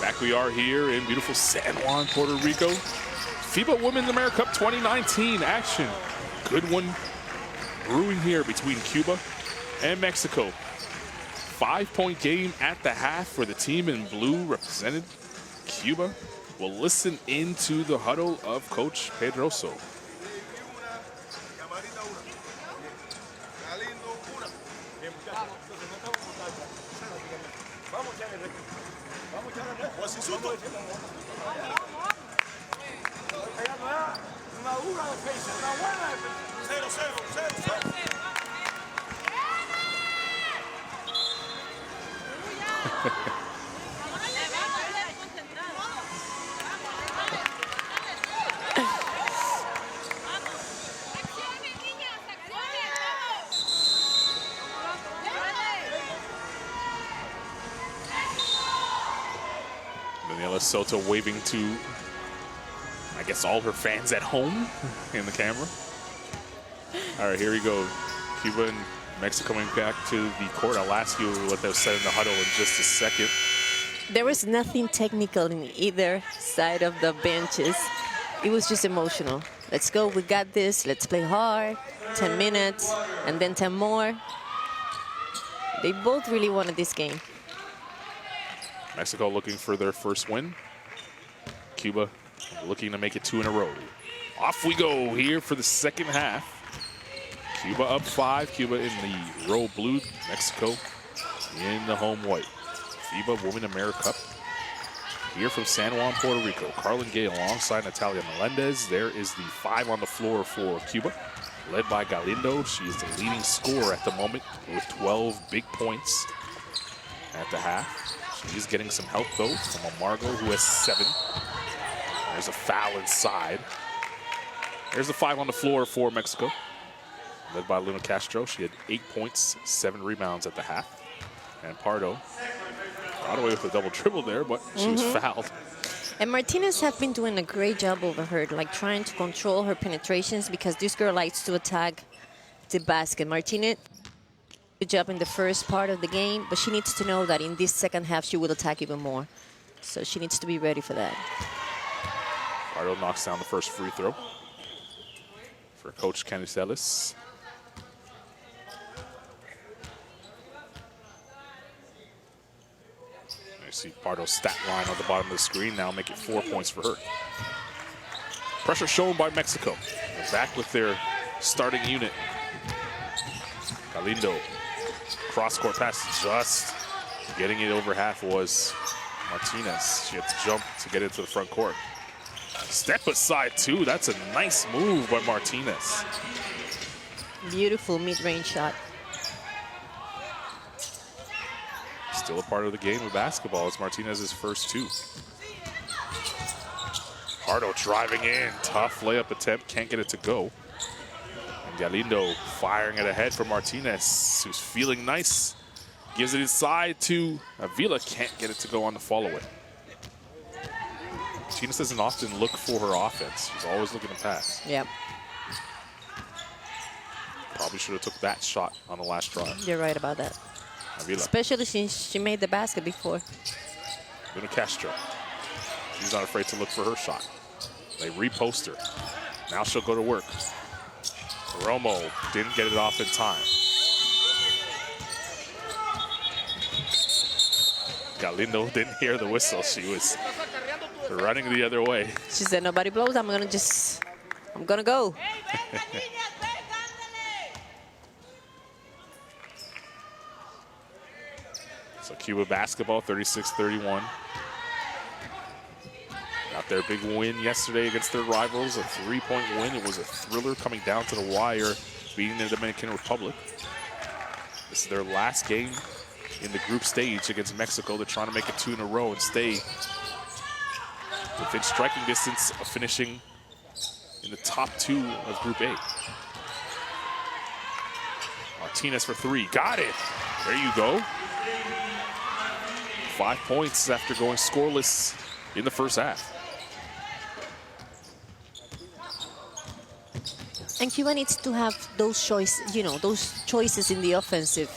Back we are here in beautiful San Juan, Puerto Rico. FIBA Women's AmeriCup 2019 action. Good one brewing here between Cuba and Mexico. 5-point game at the half for the team in blue represented Cuba. We'll listen into the huddle of Coach Pedroso. Daniela Soto waving to, I guess, all her fans at home in the camera. All right, here we go. Cuba and Mexico coming back to the court. I'll ask you what they've said in the huddle in just a second. There was nothing technical in either side of the benches. It was just emotional. Let's go, we got this, let's play hard. 10 minutes, and then 10 more. They both really wanted this game. Mexico looking for their first win. Cuba looking to make it 2 in a row. Off we go here for the second half. Cuba up 5. Cuba in the row blue. Mexico in the home white. FIBA Women AmeriCup here from San Juan, Puerto Rico. Carlin Gay alongside Natalia Melendez. There is the 5 on the floor for Cuba, led by Galindo. She is the leading scorer at the moment with 12 big points at the half. She's getting some help, though, from Amargo, who has 7. There's a foul inside. There's the 5 on the floor for Mexico, led by Luna Castro. She had 8 points, 7 rebounds at the half. And Pardo got away with a double dribble there, but she was fouled. And Martinez have been doing a great job over her, like trying to control her penetrations, because this girl likes to attack the basket. Martinez, good job in the first part of the game, but she needs to know that in this second half she will attack even more. So she needs to be ready for that. Pardo knocks down the first free throw for Coach Canicelis. You see Pardo's stat line on the bottom of the screen now, make it 4 points for her. Pressure shown by Mexico. They're back with their starting unit. Galindo, cross-court pass, just getting it over half was Martinez. She had to jump to get into the front court. Step aside, too. That's a nice move by Martinez. Beautiful mid-range shot. Still a part of the game of basketball. It's Martinez's first 2. Pardo driving in. Tough layup attempt. Can't get it to go. And Galindo firing it ahead for Martinez, who's feeling nice. Gives it inside to Avila. Can't get it to go on the follow-away. Martinez doesn't often look for her offense. She's always looking to pass. Yep. Probably should have took that shot on the last drive. You're right about that. Avila. Especially since she made the basket before. Luna Castro. She's not afraid to look for her shot. They repost her. Now she'll go to work. Romo didn't get it off in time. Galindo didn't hear the whistle. She was running the other way. She said, nobody blows, I'm gonna go. So Cuba basketball, 36-31. Got their big win yesterday against their rivals, a 3-point win. It was a thriller coming down to the wire, beating the Dominican Republic. This is their last game in the group stage against Mexico. They're trying to make it 2 in a row and stay within striking distance of finishing in the top 2 of Group A. Martinez for 3, got it. There you go. 5 points after going scoreless in the first half. And Cuba needs to have those choices, those choices in the offensive.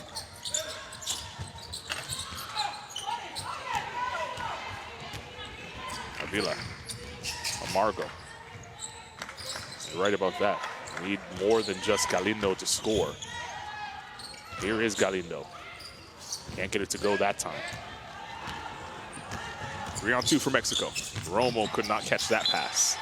Avila. Amargo. You're right about that. We need more than just Galindo to score. Here is Galindo. Can't get it to go that time. 3-on-2 for Mexico. Romo could not catch that pass.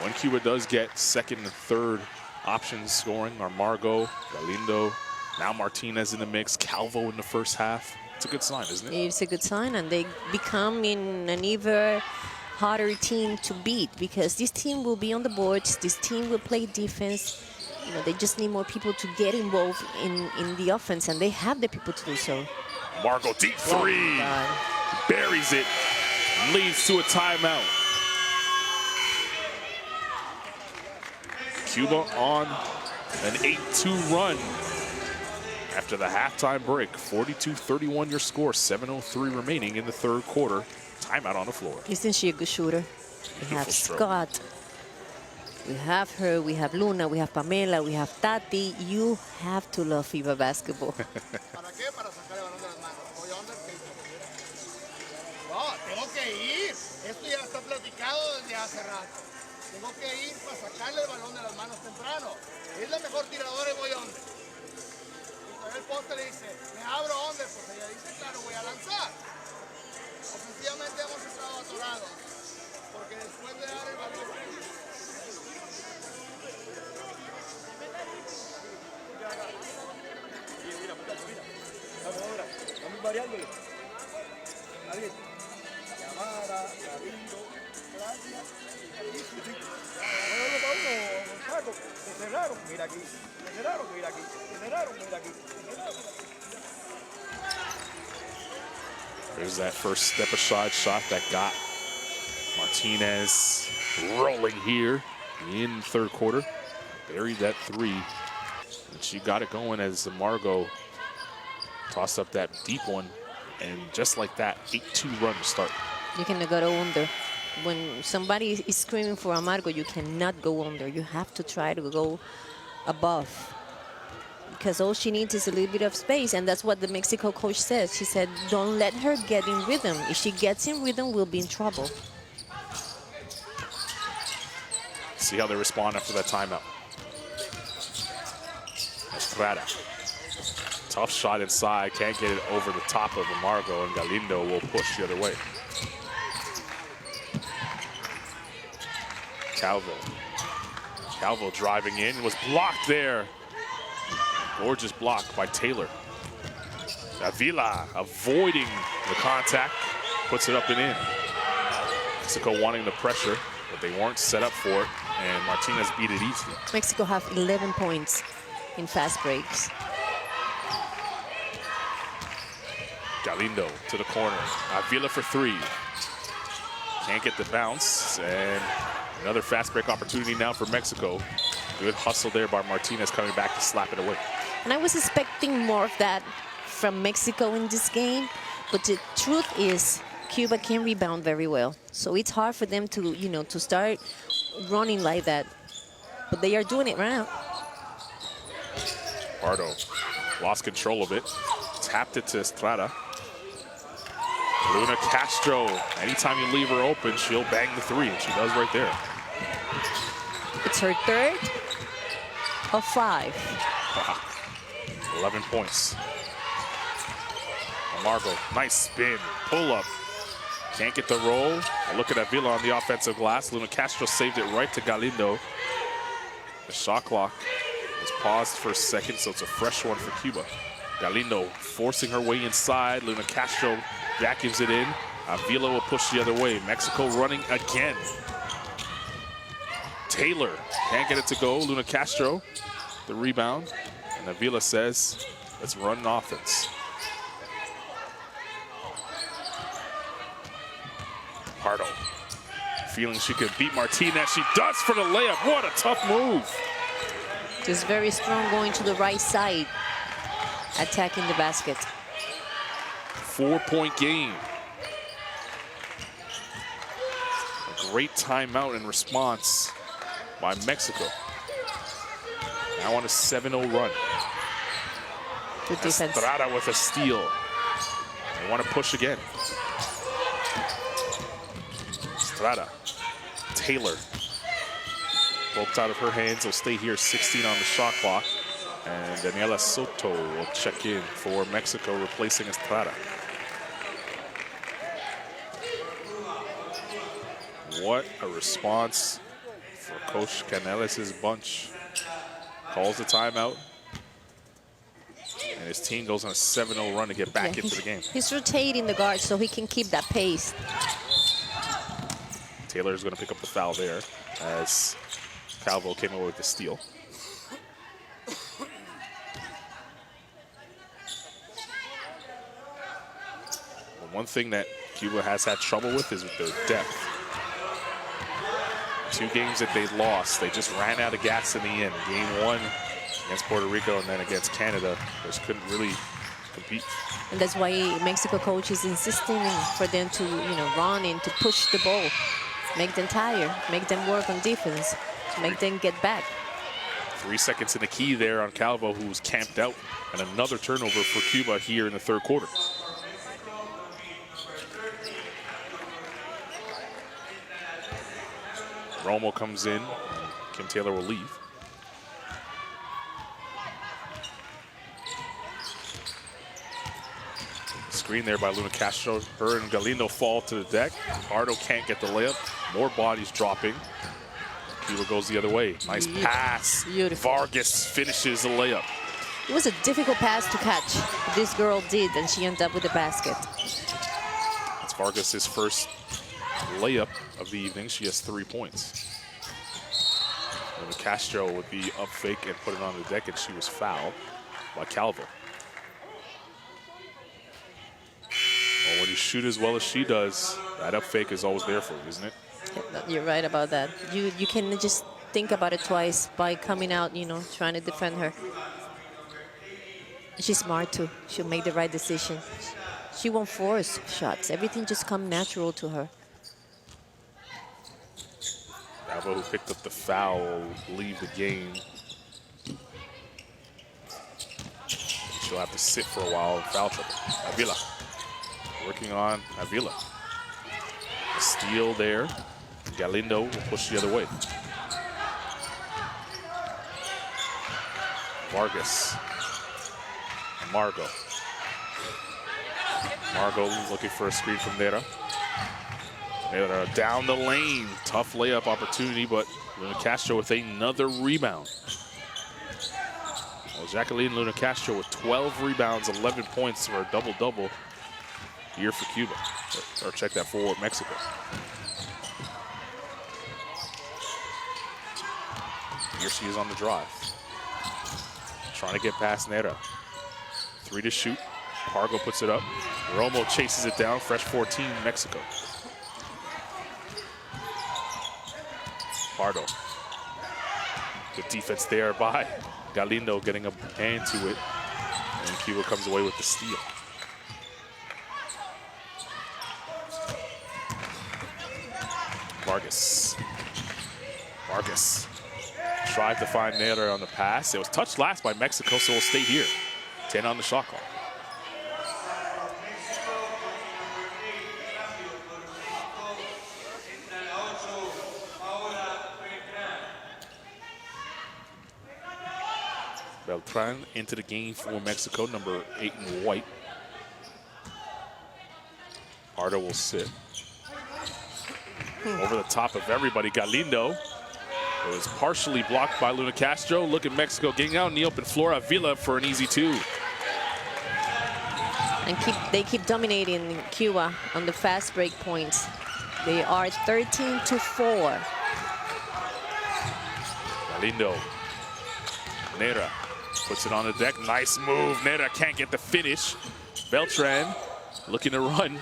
When Cuba does get second and third options scoring, Amargo, Galindo, now Martinez in the mix, Calvo in the first half. It's a good sign, isn't it? It's a good sign, and they become in an even harder team to beat because this team will be on the boards. This team will play defense. You know, they just need more people to get involved in the offense, and they have the people to do so. Margo, deep three. Buries it. Leads to a timeout. Cuba on an 8-2 run after the halftime break. 42-31 your score. 7:03 remaining in the third quarter. Timeout on the floor. Isn't she a good shooter? We have Scott. We have her. We have Luna. We have Pamela. We have Tati. You have to love FIBA basketball. ¿Para qué? Para sacar el balón de las manos. Voy under. No, tengo que ir. Esto ya está platicado desde hace rato. Tengo que ir para sacarle el balón de las manos temprano. Es la mejor tiradora y voy under. Y el poste le dice, me abro under, pues ella dice, claro, voy a lanzar. Ofensivamente hemos estado atorados. Porque después de dar el balón... Vamos variándole. Está bien. Llamada, Galindo, gracias. Saco. Se cerraron, mira aquí. Se cerraron, mira aquí. Se cerraron, mira aquí. Se cerraron. There's that first step aside shot that got Martinez rolling here in third quarter. Buried that three. And she got it going as Amargo tossed up that deep one. And just like that, 8-2 run to start. You cannot go under. When somebody is screaming for Amargo, you cannot go under. You have to try to go above. Because all she needs is a little bit of space, and that's what the Mexico coach says. She said, don't let her get in rhythm. If she gets in rhythm, we'll be in trouble. See how they respond after that timeout. Estrada. Tough shot inside, can't get it over the top of Amargo, and Galindo will push the other way. Calvo driving in, was blocked there. Gorgeous block by Taylor. Avila avoiding the contact, puts it up and in. Mexico wanting the pressure, but they weren't set up for it, and Martinez beat it easily. Mexico have 11 points in fast breaks. Galindo to the corner. Avila for three. Can't get the bounce, and another fast break opportunity now for Mexico. Good hustle there by Martinez coming back to slap it away. And I was expecting more of that from Mexico in this game, but the truth is Cuba can rebound very well. So it's hard for them to, you know, to start running like that. But they are doing it right now. Pardo lost control of it. Tapped it to Estrada. Luna Castro, anytime you leave her open, she'll bang the three, and she does right there. It's her third of 5. 11 points. Amargo, nice spin, pull up. Can't get the roll. A look at Avila on the offensive glass. Luna Castro saved it right to Galindo. The shot clock is paused for a second, so it's a fresh one for Cuba. Galindo forcing her way inside. Luna Castro vacuums it in. Avila will push the other way. Mexico running again. Taylor can't get it to go. Luna Castro, the rebound. And Avila says, let's run an offense. Pardo feeling she could beat Martinez. She does for the layup. What a tough move. Just very strong going to the right side, attacking the basket. 4-point game. A great timeout in response by Mexico. Now on a 7-0 run. Good defense. Estrada with a steal. They want to push again. Estrada. Taylor. Both out of her hands will stay here, 16 on the shot clock. And Daniela Soto will check in for Mexico, replacing Estrada. What a response for Coach Canales' bunch. Calls the timeout. And his team goes on a 7-0 run to get back into the game. He's rotating the guard so he can keep that pace. Taylor's going to pick up the foul there as Calvo came away with the steal. One thing that Cuba has had trouble with is with their depth. 2 games that they lost, they just ran out of gas in the end. Game 1 against Puerto Rico and then against Canada, just couldn't really compete. And that's why Mexico coach is insisting for them to, run in, to push the ball, make them tired, make them work on defense, to make them get back. 3 seconds in the key there on Calvo, who was camped out, and another turnover for Cuba here in the 3rd quarter. Romo comes in. Kim Taylor will leave. Screen there by Luna Castro. Her and Galindo fall to the deck. Pardo can't get the layup. More bodies dropping. Cuba goes the other way. Nice pass. Beautiful. Vargas finishes the layup. It was a difficult pass to catch. This girl did, and she ended up with the basket. It's Vargas' first layup of the evening. She has 3 points. And Castro would be up fake and put it on the deck, and she was fouled by Calvo. Well, when you shoot as well as she does, that up fake is always there for you, isn't it? You're right about that. You can just think about it twice by coming out, trying to defend her. She's smart too. She'll make the right decision. She won't force shots. Everything just comes natural to her. Calvo, who picked up the foul, will leave the game. She'll have to sit for a while in foul trouble. Avila working on Avila. A steal there. Galindo will push the other way. Vargas. Margot. Margot looking for a screen from Nera. Nera down the lane. Tough layup opportunity, but Luna Castro with another rebound. Well, Jacqueline Luna Castro with 12 rebounds, 11 points for a double-double here for Cuba. Or check that for Mexico. Here she is on the drive. Trying to get past Nera. 3 to shoot. Pargo puts it up. Romo chases it down. Fresh 14, Mexico. Pardo. Good defense there by Galindo, getting a hand to it. And Cuba comes away with the steal. Vargas. Vargas tried to find Nera on the pass. It was touched last by Mexico, so we'll stay here. 10 on the shot clock. Beltran into the game for Mexico, number 8 in white. Pardo will sit. Over the top of everybody, Galindo. It was partially blocked by Luna Castro. Look at Mexico getting out in the open floor. Avila for an easy 2. And they keep dominating Cuba on the fast break points. They are 13-4. Galindo. Nera puts it on the deck. Nice move. Nera can't get the finish. Beltran looking to run.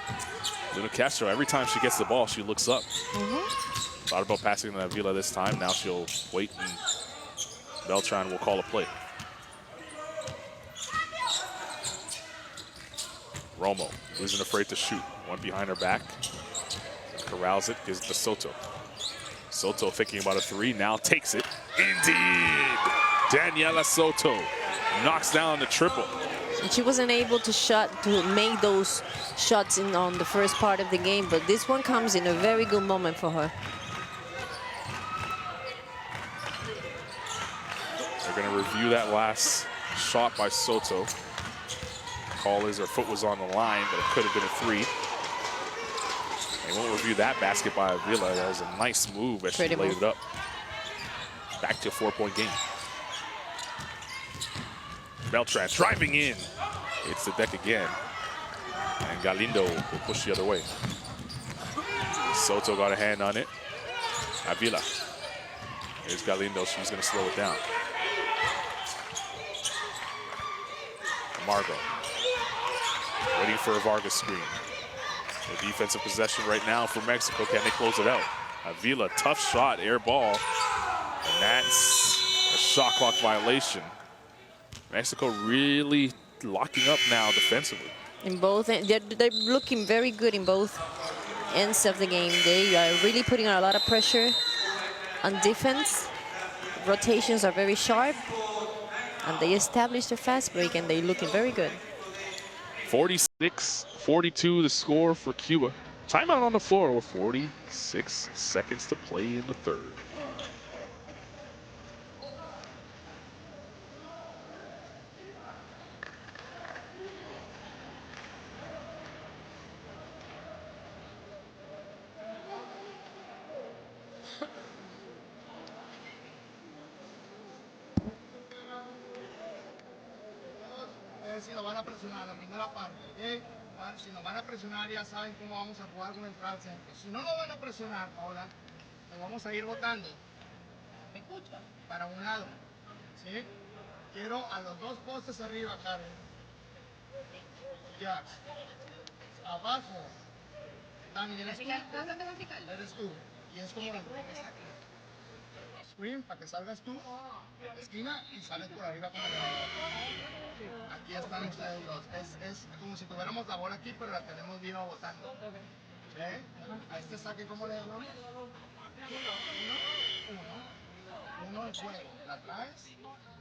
Luna Castro, every time she gets the ball, she looks up. Thought about passing to Avila this time. Now she'll wait, and Beltran will call a play. Romo isn't afraid to shoot. One behind her back. Corrals it, gives it to Soto. Soto thinking about a 3, now takes it. Indeed! Daniela Soto knocks down the triple. And she wasn't able to make those shots on the first part of the game, but this one comes in a very good moment for her. They're going to review that last shot by Soto. Call is her foot was on the line, but it could have been a 3. They won't review that basket by Avila. That was a nice move as she laid it up. Back to a 4-point game. Beltran driving in. It's the deck again. And Galindo will push the other way. Soto got a hand on it. Avila. Here's Galindo. She's going to slow it down. Margot. Waiting for a Vargas screen. The defensive possession right now for Mexico. Can they close it out? Avila, tough shot, air ball. And that's a shot clock violation. Mexico really locking up now defensively. In both, they're looking very good in both ends of the game. They are really putting on a lot of pressure on defense. Rotations are very sharp. And they established a fast break, and they're looking very good. 46-42 the score for Cuba. Timeout on the floor with 46 seconds to play in the third. Si nos van a presionar la primera parte, ¿ok? Si nos van a presionar ya saben cómo vamos a jugar con el crowd center. Si no nos van a presionar, ahora nos vamos a ir botando. ¿Me escucha? Para un lado, ¿sí? Quiero a los 2 postes arriba, Karen. Ya. Abajo. Dani, ¿eres tú? Eres tú. Y es como la screen para que salgas tú, esquina y sales por arriba como la. Aquí están ustedes dos. Es como si tuviéramos la bola aquí, pero la tenemos viva botando. ¿Ve? A este saque, ¿cómo le damos? Uno en juego. La traes,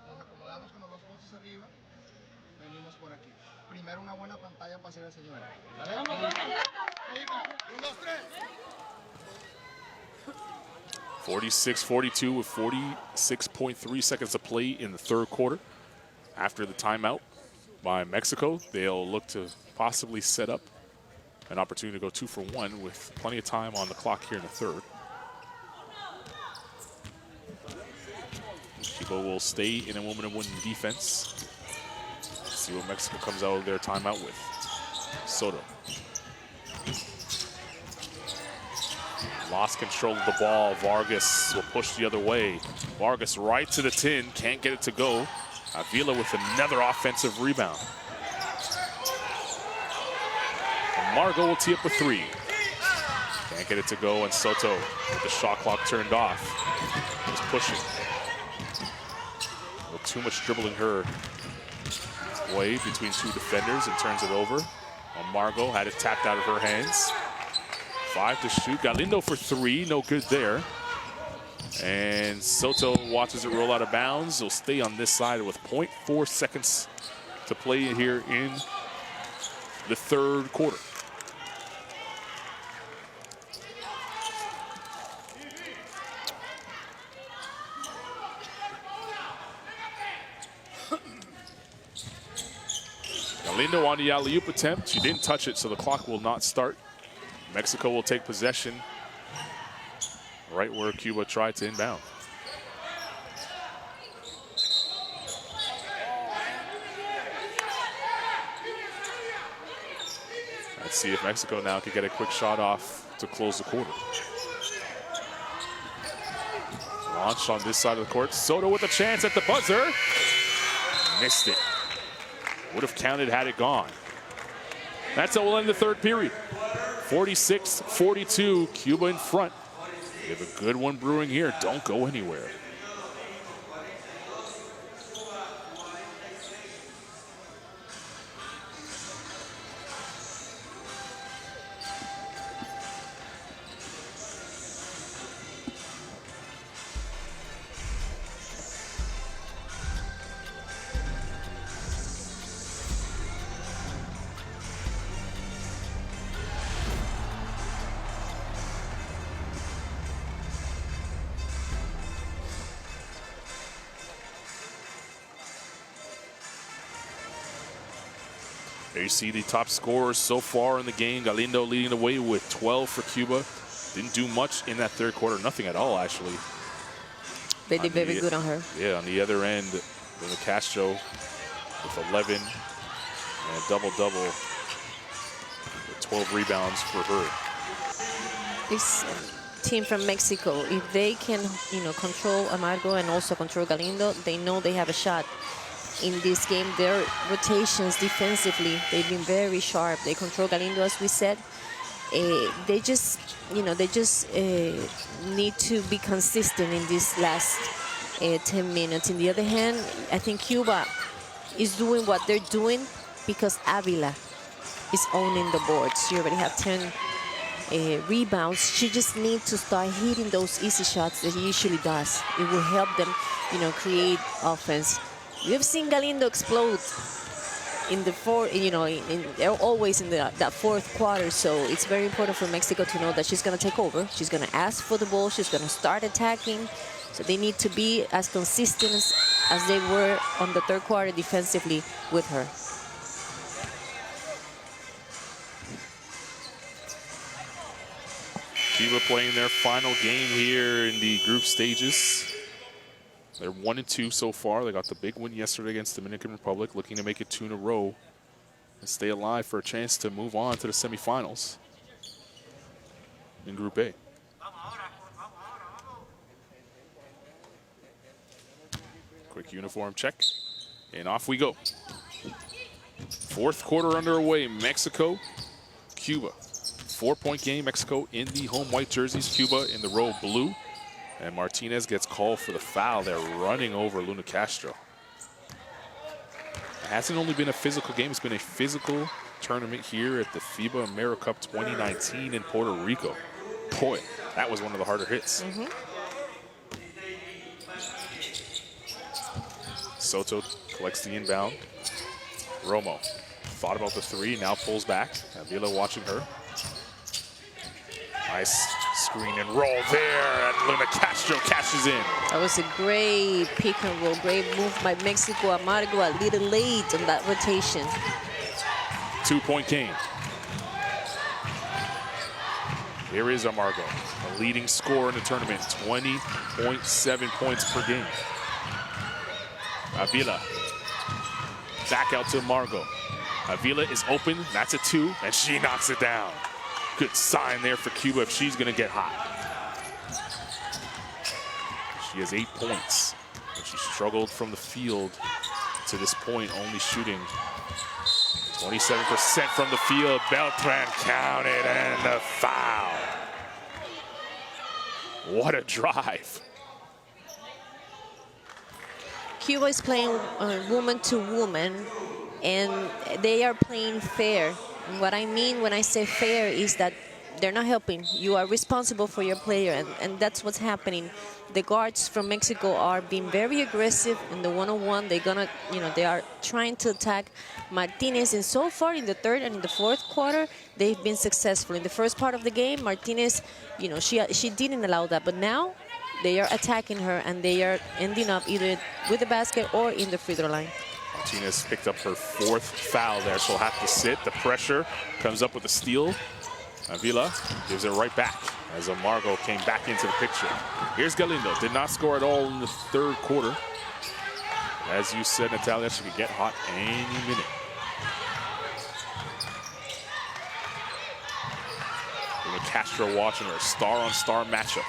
nos acomodamos con los 2 postes arriba, venimos por aquí. Primero una buena pantalla para hacer el señor. ¿Vale? 1, 2, 3. 46-42 with 46.3 seconds to play in the third quarter. After the timeout by Mexico, they'll look to possibly set up an opportunity to go 2 for 1 with plenty of time on the clock here in the third. Cuba will stay in a moment of winning defense. Let's see what Mexico comes out of their timeout with. Soto. Lost control of the ball. Vargas will push the other way. Vargas right to the tin. Can't get it to go. Avila with another offensive rebound. And Margot will tee up a 3. Can't get it to go. And Soto with the shot clock turned off. Just pushing. A little too much dribbling her way between 2 defenders and turns it over. Well, Margot had it tapped out of her hands. 5 to shoot. Galindo for 3. No good there. And Soto watches it roll out of bounds. He'll stay on this side with 0.4 seconds to play here in the third quarter. Galindo on the alley-oop attempt. She didn't touch it, so the clock will not start. Mexico will take possession right where Cuba tried to inbound. Let's see if Mexico now can get a quick shot off to close the quarter. Launch on this side of the court. Soto with a chance at the buzzer. Missed it. Would have counted had it gone. That's how we'll end the third period. 46-42, Cuba in front. We have a good one brewing here. Don't go anywhere. There you see the top scorers so far in the game. Galindo leading the way with 12 for Cuba. Didn't do much in that third quarter. Nothing at all, actually. They did very good on her. Yeah, on the other end, Luna Castro with 11 and a double-double with 12 rebounds for her. This team from Mexico, if they can, control Amargo and also control Galindo, they know they have a shot. In this game, their rotations defensively, they've been very sharp. They control Galindo, as we said. They just need to be consistent in these last 10 minutes. On the other hand, I think Cuba is doing what they're doing because Avila is owning the boards. She already have 10 rebounds. She just needs to start hitting those easy shots that he usually does. It will help them, create offense. We've seen Galindo explode in the they're always in that fourth quarter. So it's very important for Mexico to know that she's going to take over. She's going to ask for the ball. She's going to start attacking. So they need to be as consistent as they were on the third quarter defensively with her. Cuba playing their final game here in the group stages. They're 1-2 so far. They got the big win yesterday against Dominican Republic, looking to make it 2 in a row and stay alive for a chance to move on to the semifinals in Group A. Quick uniform check, and off we go. Fourth quarter underway. Mexico, Cuba. 4-point game. Mexico in the home white jerseys. Cuba in the row blue. And Martinez gets called for the foul. They're running over Luna Castro. It hasn't only been a physical game. It's been a physical tournament here at the FIBA AmeriCup 2019 in Puerto Rico. Boy, that was one of the harder hits. Soto collects the inbound. Romo thought about the three, now pulls back. Avila watching her. Nice screen and roll there, and Luna Castro cashes in. That was a great pick and roll, great move by Mexico. Amargo a little late on that rotation. 2-point game. Here is Amargo, the leading scorer in the tournament, 20.7 points per game. Avila, back out to Amargo. Avila is open, that's a 2, and she knocks it down. Good sign there for Cuba if she's going to get hot. She has 8 points. And she struggled from the field to this point, only shooting 27% from the field. Beltran counted, and the foul. What a drive. Cuba is playing woman to woman, and they are playing fair. What I mean when I say fair is that they're not helping. You are responsible for your player, and that's what's happening. The guards from Mexico are being very aggressive in the one-on-one. They're gonna, they are trying to attack Martinez, and so far in the third and in the fourth quarter, they've been successful. In the first part of the game, Martinez, she didn't allow that, but now they are attacking her, and they are ending up either with the basket or in the free throw line. Martinez picked up her 4th foul there. She'll have to sit. The pressure comes up with a steal. Avila gives it right back as Amargo came back into the picture. Here's Galindo. Did not score at all in the third quarter. As you said, Natalia, she could get hot any minute. Luna Castro watching her. Star-on-star matchup.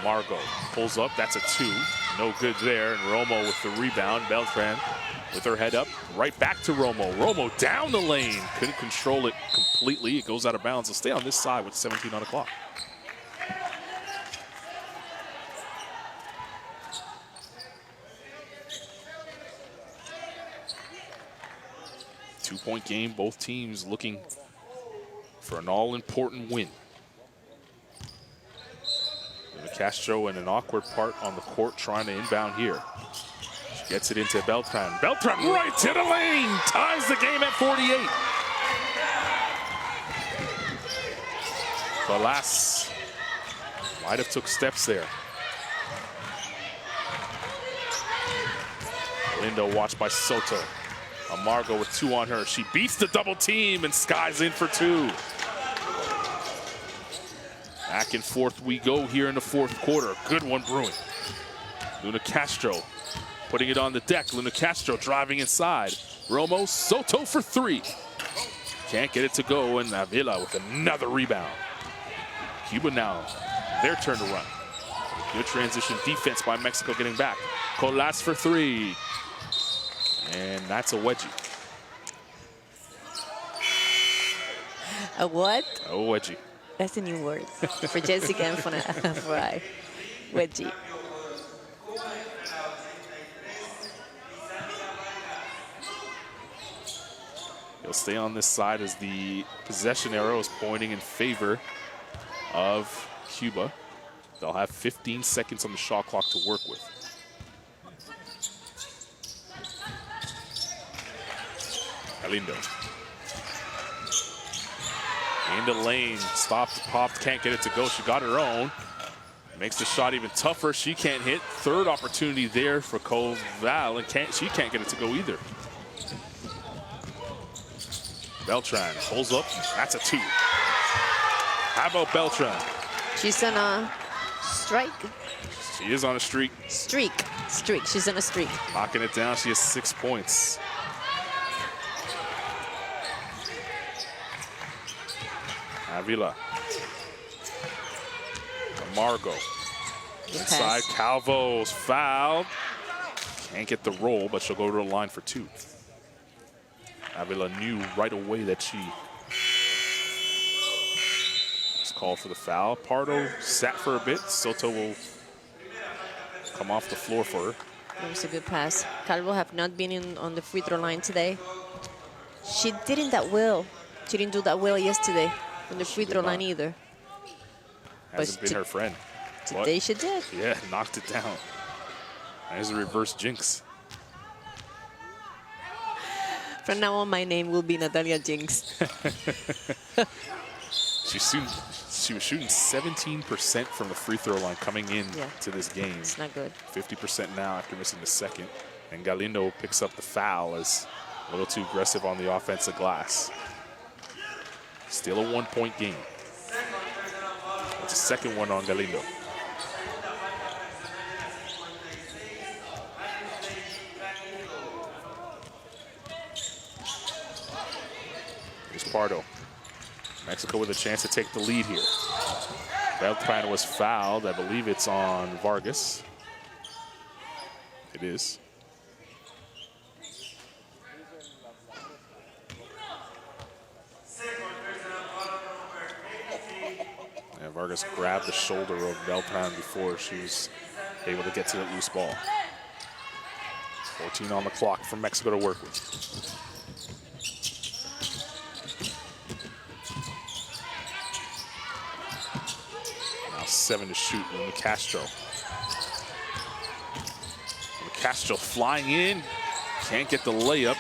Amargo pulls up. That's a 2. No good there, and Romo with the rebound. Beltran with her head up, right back to Romo. Romo down the lane, couldn't control it completely. It goes out of bounds. It'll stay on this side with 17 on the clock. Two-point game, both teams looking for an all-important win. Castro in an awkward part on the court trying to inbound here. She gets it into Beltran. Beltran right to the lane. Ties the game at 48. Balas might have took steps there. Lindo watched by Soto. Amargo with 2 on her. She beats the double team and skies in for 2. Back and forth we go here in the 4th quarter. Good one brewing. Luna Castro putting it on the deck. Luna Castro driving inside. Romo Soto for 3. Can't get it to go, and Avila with another rebound. Cuba now, their turn to run. Good transition defense by Mexico getting back. Colas for 3. And that's a wedgie. A what? A wedgie. That's a new word for Jessica and for I. Wedgie. He'll stay on this side as the possession arrow is pointing in favor of Cuba. They'll have 15 seconds on the shot clock to work with. Galindo. Into lane, stopped, popped, can't get it to go. She got her own. Makes the shot even tougher. She can't hit. 3rd opportunity there for Koval, and she can't get it to go either. Beltran pulls up. That's a 2. How about Beltran? She's on a strike. She is on a streak. Streak. She's on a streak. Knocking it down. She has 6 points. Avila. Amargo. Inside, Calvo's fouled. Can't get the roll, but she'll go to the line for 2. Avila knew right away that she was called for the foul. Pardo sat for a bit. Soto will come off the floor for her. It was a good pass. Calvo have not been on the free throw line today. She didn't that well. She didn't do that well yesterday on the free throw line either. Hasn't been her friend. Today she did. Yeah, knocked it down. There's a reverse jinx. From now on, my name will be Natalia Jinx. She was shooting 17% from the free throw line coming in to this game. It's not good. 50% now after missing the second. And Galindo picks up the foul as a little too aggressive on the offensive glass. Still a 1-point game. That's a second one on Galindo. Here's Pardo. Mexico with a chance to take the lead here. Beltran was fouled. I believe it's on Vargas. It is. Yeah, Vargas grabbed the shoulder of Beltran before she was able to get to the loose ball. 14 on the clock for Mexico to work with. Now 7 to shoot. Luna Castro. Luna Castro flying in. Can't get the layup.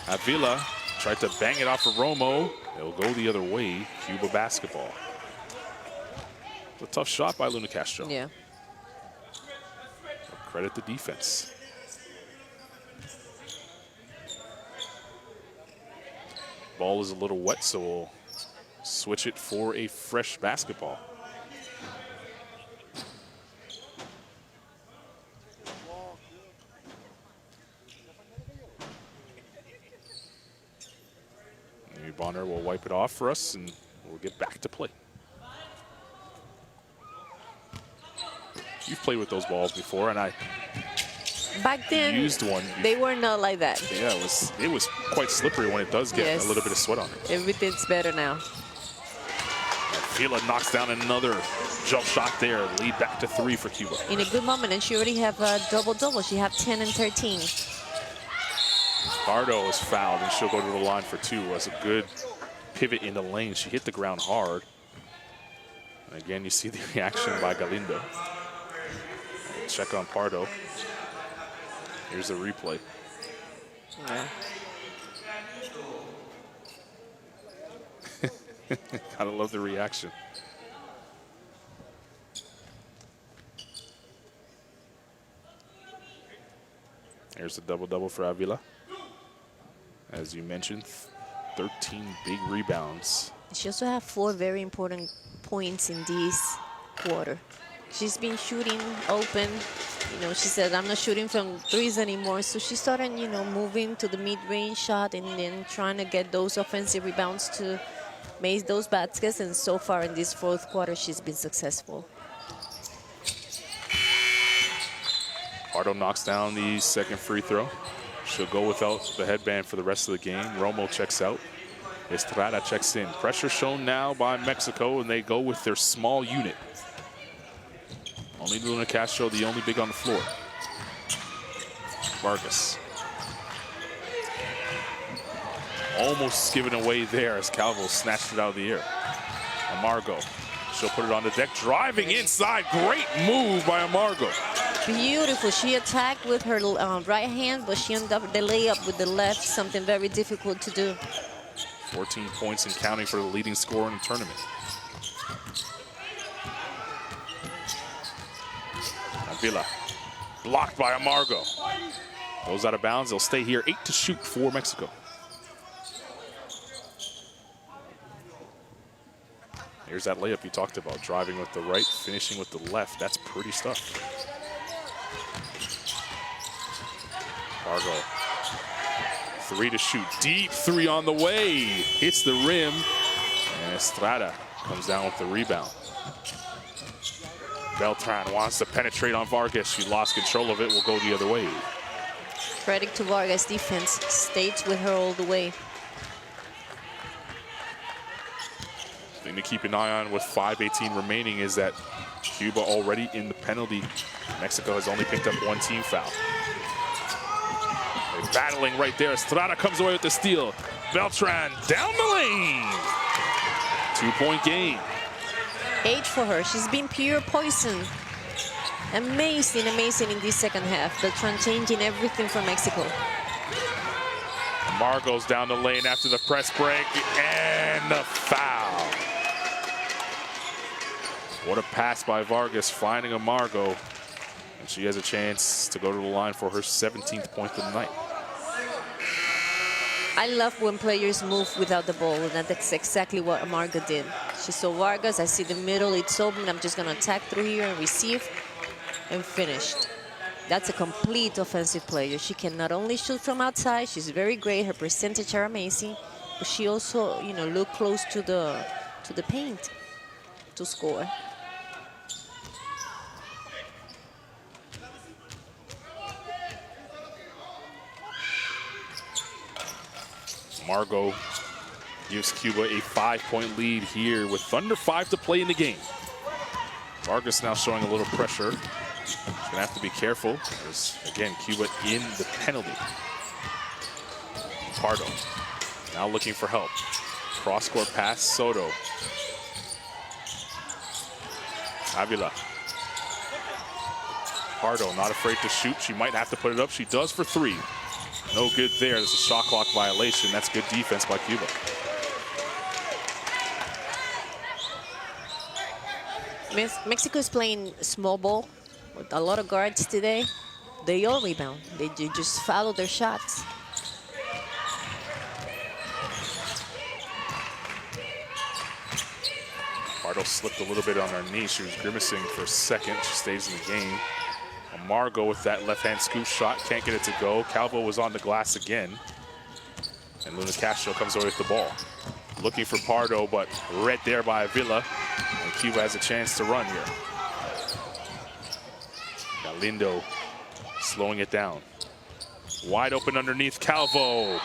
Avila tried to bang it off of Romo. It'll go the other way. Cuba basketball. A tough shot by Luna Castro. Yeah. Credit the defense. Ball is a little wet, so we'll switch it for a fresh basketball. Maybe Bonner will wipe it off for us, and we'll get back to play. You've played with those balls before, and I back then used one. They were not like that. Yeah, it was quite slippery when it does get a little bit of sweat on it. Everything's better now. Fila knocks down another jump shot there. Lead back to 3 for Cuba. In a good moment, and she already have a double-double. She have 10 and 13. Pardo is fouled, and she'll go to the line for 2. That's a good pivot in the lane. She hit the ground hard. And again, you see the reaction by Galindo. Check on Pardo. Here's the replay. Yeah. Gotta love the reaction. Here's the double-double for Avila. As you mentioned, 13 big rebounds. She also had 4 very important points in this quarter. She's been shooting open. You know, she said, I'm not shooting from threes anymore. So she started, you know, moving to the mid-range shot and then trying to get those offensive rebounds to make those baskets. And so far in this 4th quarter, she's been successful. Pardo knocks down the 2nd free throw. She'll go without the headband for the rest of the game. Romo checks out. Estrada checks in. Pressure shown now by Mexico, and they go with their small unit. Only Luna Castro, the only big on the floor. Vargas. Almost given away there as Calvo snatched it out of the air. Amargo. She'll put it on the deck, driving inside. Great move by Amargo. Beautiful. She attacked with her right hand, but she ended up the layup with the left, something very difficult to do. 14 points and counting for the leading scorer in the tournament. Avila, blocked by Amargo. Goes out of bounds. They'll stay here. 8 to shoot for Mexico. Here's that layup you talked about. Driving with the right, finishing with the left. That's pretty stuff. Fargo. 3 to shoot. Deep 3 on the way. Hits the rim. And Estrada comes down with the rebound. Beltran wants to penetrate on Vargas. She lost control of it. Will go the other way. Credit to Vargas' defense. Stays with her all the way. Thing to keep an eye on with 5:18 remaining is that Cuba already in the penalty. Mexico has only picked up 1 team foul. They're battling right there. Estrada comes away with the steal. Beltran down the lane. 2-point game. 8 for her. She's been pure poison. Amazing, amazing in this 2nd half. Beltran changing everything for Mexico. Amargo's down the lane after the press break and the foul. What a pass by Vargas, finding Amargo. And she has a chance to go to the line for her 17th point of the night. I love when players move without the ball, and that's exactly what Amargo did. She saw Vargas, I see the middle, it's open, I'm just gonna attack through here and receive, and finished. That's a complete offensive player. She can not only shoot from outside, she's very great, her percentage are amazing, but she also, you know, look close to the paint to score. Amargo gives Cuba a 5-point lead here with under 5 to play in the game. Vargas now showing a little pressure. She's gonna have to be careful because, again, Cuba in the penalty. Pardo now looking for help. Cross-court pass, Soto. Avila. Pardo not afraid to shoot. She might have to put it up. She does for 3. No good there. There's a shot clock violation. That's good defense by Cuba. Mexico is playing small ball with a lot of guards today. They all rebound. They just follow their shots. Pardo slipped a little bit on her knee. She was grimacing for a second. She stays in the game. Amargo with that left-hand scoop shot. Can't get it to go. Calvo was on the glass again. And Luna Castro comes away with the ball. Looking for Pardo, but read there by Avila. And Cuba has a chance to run here. Galindo slowing it down. Wide open underneath Calvo.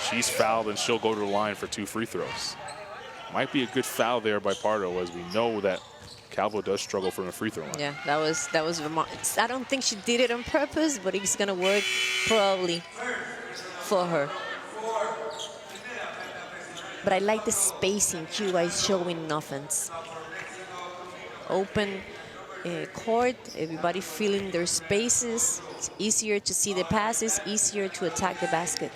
She's fouled and she'll go to the line for 2 free throws. Might be a good foul there by Pardo, as we know that Calvo does struggle from a free throw line. Yeah, that was I don't think she did it on purpose, but it's gonna work probably for her. But I like the spacing Cuba is showing in offense. Open court, everybody filling their spaces. It's easier to see the passes, easier to attack the basket.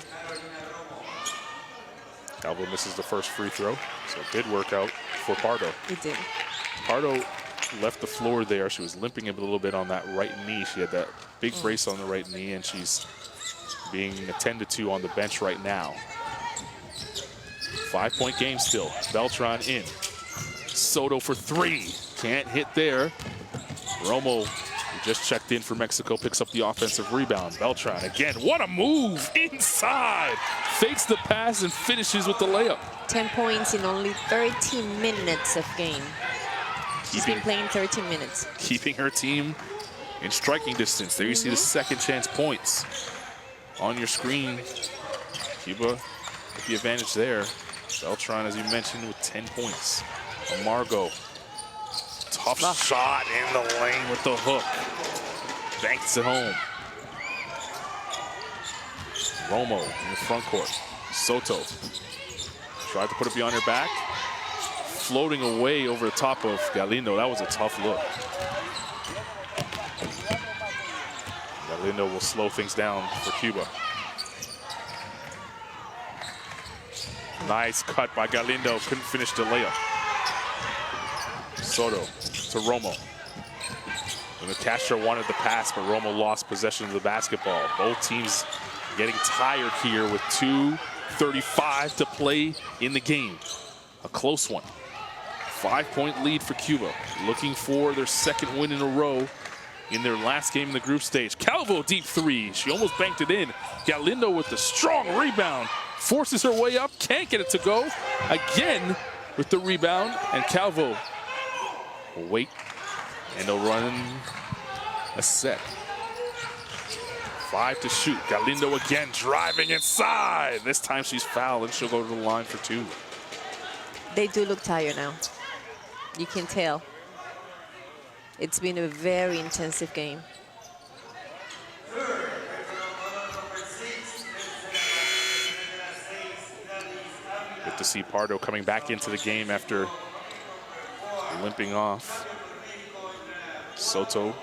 Calvo misses the first free throw, so it did work out for Pardo. It did. Pardo left the floor there. She was limping a little bit on that right knee. She had that big brace on the right knee, and she's being attended to on the bench right now. 5-point game still. Beltran in. Soto for 3. Can't hit there. Romo, who just checked in for Mexico, picks up the offensive rebound. Beltran again. What a move inside. Fakes the pass and finishes with the layup. 10 points in only 13 minutes of game. She's been playing 13 minutes. Keeping her team in striking distance. There you see the second chance points on your screen. Cuba with the advantage there. Beltran, as you mentioned, with 10 points. Amargo, tough shot in the lane with the hook. Banks it home. Romo in the front court. Soto tried to put it beyond her back. Floating away over the top of Galindo. That was a tough look. Galindo will slow things down for Cuba. Nice cut by Galindo. Couldn't finish the layup. Soto to Romo. And Castro wanted the pass, but Romo lost possession of the basketball. Both teams getting tired here with 2:35 to play in the game. A close one. 5-point lead for Cuba. Looking for their second win in a row in their last game in the group stage. Calvo deep 3. She almost banked it in. Galindo with the strong rebound. Forces her way up. Can't get it to go. Again with the rebound. And Calvo will wait. And they'll run a set. 5 to shoot. Galindo again driving inside. This time she's fouled and she'll go to the line for 2. They do look tired now. You can tell. It's been a very intensive game. Good to see Pardo coming back into the game after limping off. Soto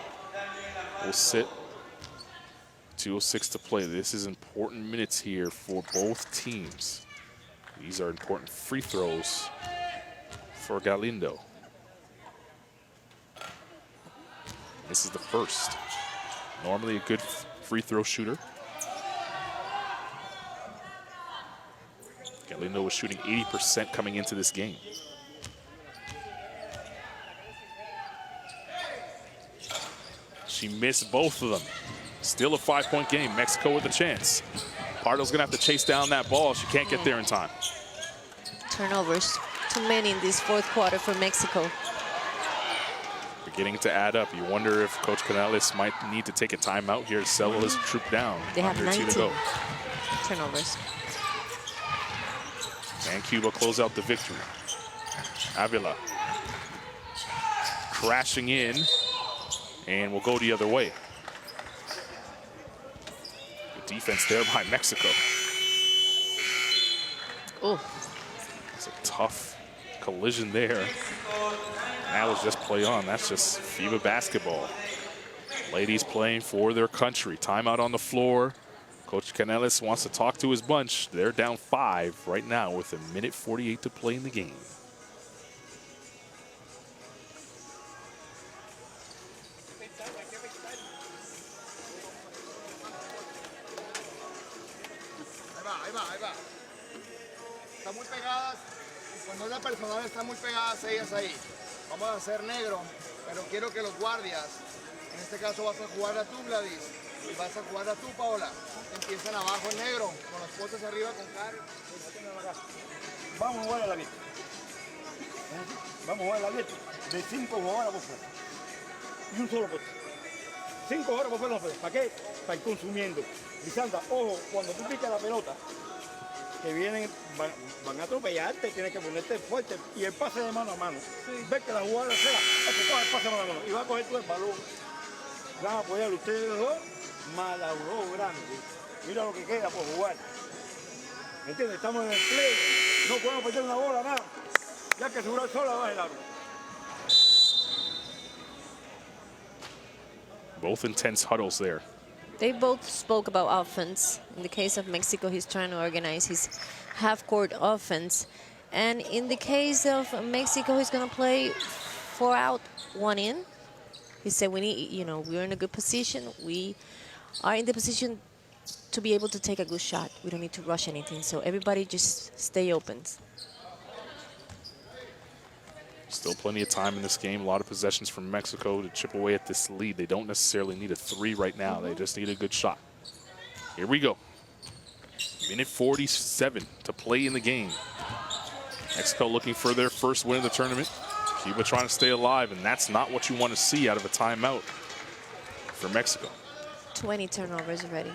will sit. 2:06 to play. This is important minutes here for both teams. These are important free throws for Galindo. This is the first. Normally a good free throw shooter. Galindo was shooting 80% coming into this game. She missed both of them. Still a 5-point game. Mexico with a chance. Pardo's gonna have to chase down that ball. She can't get there in time. Turnovers. Too many in this fourth quarter for Mexico. Beginning to add up. You wonder if Coach Canales might need to take a timeout here to settle his troop down. They have Under 2 to 19 go. turnovers. And Cuba close out the victory. Avila crashing in, and will go the other way. Good defense there by Mexico. Oh, It's a tough collision there. That was just play on. That's just FIBA basketball. Ladies playing for their country. Timeout on the floor. Coach Canales wants to talk to his bunch. They're down 5 right now with 1:48 to play in the game. Ahí va. Están muy pegadas. Cuando es la personal están muy pegadas ellas ahí. Vamos a hacer negro, pero quiero que los guardias, en este caso vas a jugar a tú, Gladys, y vas a jugar a tú, Paola. Empiezan abajo en negro, con los potes arriba con Karen. Vamos a jugar a la vista. Vamos a jugar a la vista de 5 jugadoras por fuera. Y un solo pote. 5 horas por fuera. ¿Para qué? Para ir consumiendo. Lisandra, ojo, cuando tú picas la pelota, que vienen, van a atropellarte, tienes que ponerte fuerte. Y el pase de mano a mano. Ves que la jugada será, el pase de mano a mano. Y va a coger tú el balón. Van a apoyar ustedes los dos, malauró grande. Mira lo que queda por jugar. ¿Me entiendes? Estamos en el play. No podemos perder una bola, nada. Ya que asegurar sola va el aro. Both intense huddles there. they both spoke about offense. In the case of Mexico, he's trying to organize his half-court offense. And in the case of Mexico, he's going to play 4 out, 1 in. He said, we need, you know, we're in a good position. We are in the position to be able to take a good shot. We don't need to rush anything. So everybody just stay open. Still plenty of time in this game. A lot of possessions from Mexico to chip away at this lead. They don't necessarily need a 3 right now. They just need a good shot. Here we go. Minute 47 to play in the game. Mexico looking for their first win of the tournament. Cuba trying to stay alive, and that's not what you want to see out of a timeout for Mexico. 20 turnovers already.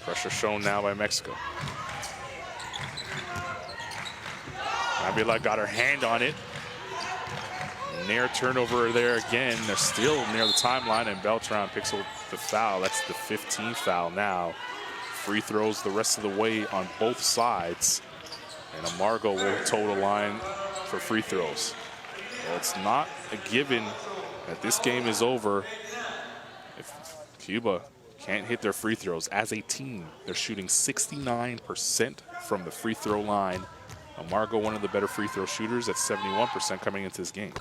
Pressure shown now by Mexico. Avila got her hand on it. Near turnover there again. They're still near the timeline, and Beltran picks up the foul. That's the 15th foul now. Free throws the rest of the way on both sides. And Amargo will toe the line for free throws. Well, it's not a given that this game is over if Cuba can't hit their free throws. As a team, they're shooting 69% from the free throw line. Amargo, one of the better free throw shooters, at 71% coming into this game.